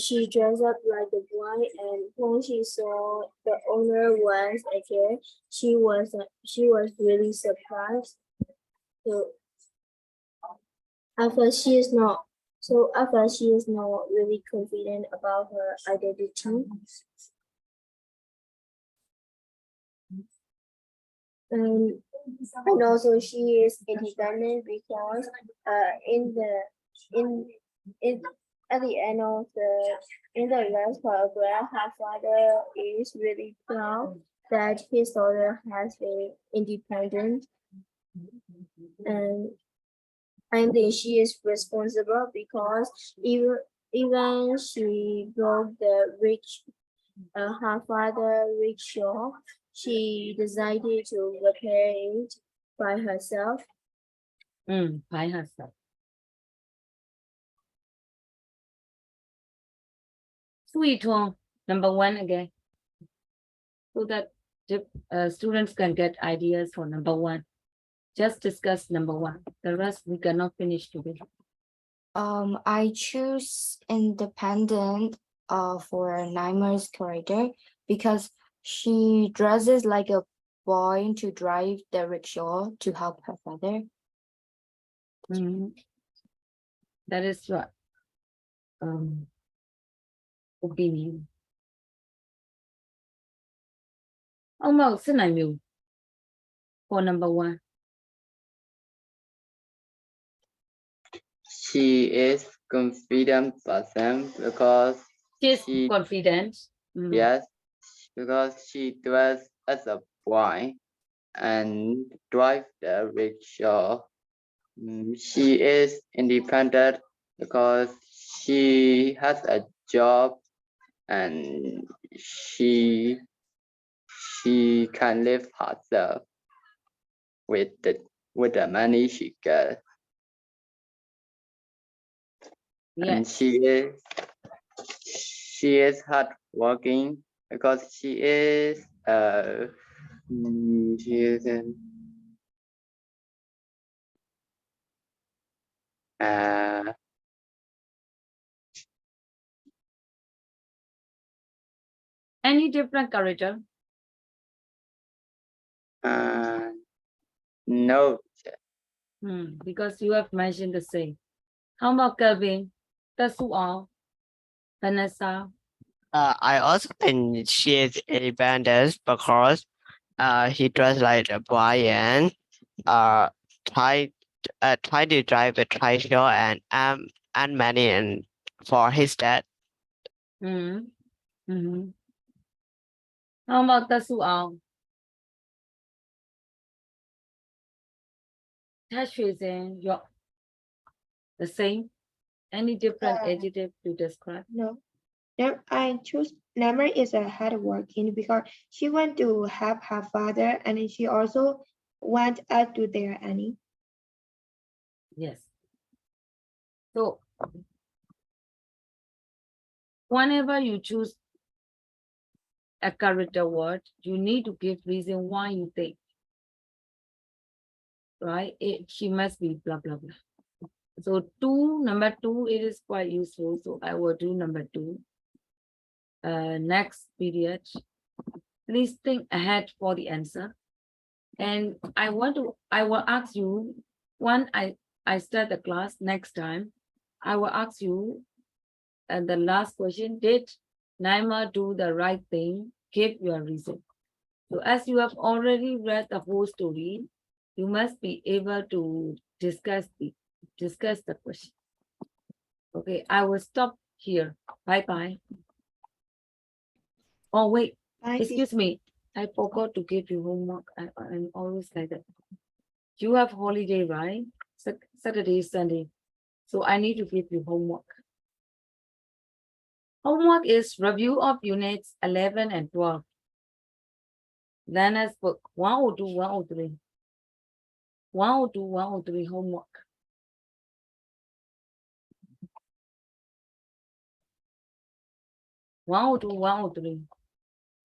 she dressed up like a boy, and when she saw the owner was a girl, she was really surprised. So at first she is not really confident about her identity. And also she is independent because in at the end of the last paragraph, her father is really proud that his daughter has been independent, and I think she is responsible because even she broke the her father rickshaw, she decided to repair it by herself. By herself. Sweet home, number one again. So that students can get ideas for number one. Just discuss number one. The rest we cannot finish today. I choose independent for Naimer's character because she dresses like a boy to drive the rickshaw to help her father. Mhm. That is what opinion. Almost for number one. She is confident person because She's she, confident. Mm. yes, because she dressed as a boy and drive the rickshaw. She is independent because she has a job and she can live herself with the money she gets. And Yes. she is hardworking because she is in Any different character? no. Because you have mentioned the same. How about Kelvin? Tasual, Vanessa. I also think she is independent because he dressed like a boy and try try to drive a tricycle and money and for his dad. Mm-hmm. How about Tasual? Touch is in your the same. Any different adjective to describe? No. I choose Namer is a hardworking because she want to help her father and she also want us to their Annie. Yes. So whenever you choose a character word, you need to give reason why you think. Right? She must be blah blah blah. So number two, it is quite useful. So I will do number two. Next period. Please think ahead for the answer. And I will ask you when I start the class next time, I will ask you the last question, did Naima do the right thing? Give your reason. So as you have already read the whole story, you must be able to discuss the question. Okay, I will stop here. Bye-bye. Oh, wait, excuse me. I forgot to give you homework. I'm always like that. You have holiday, right? Saturday, Sunday. So I need to give you homework. Homework is review of units 11 and 12. Then as book 102, 103. 102, 103 homework. Wow, 103.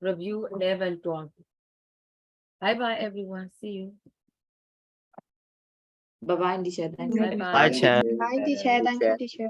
Review 11, 12. Bye-bye, everyone. See you. Bye bye, teacher. Thank you. Bye, Chair. Bye, teacher. Thank you, teacher.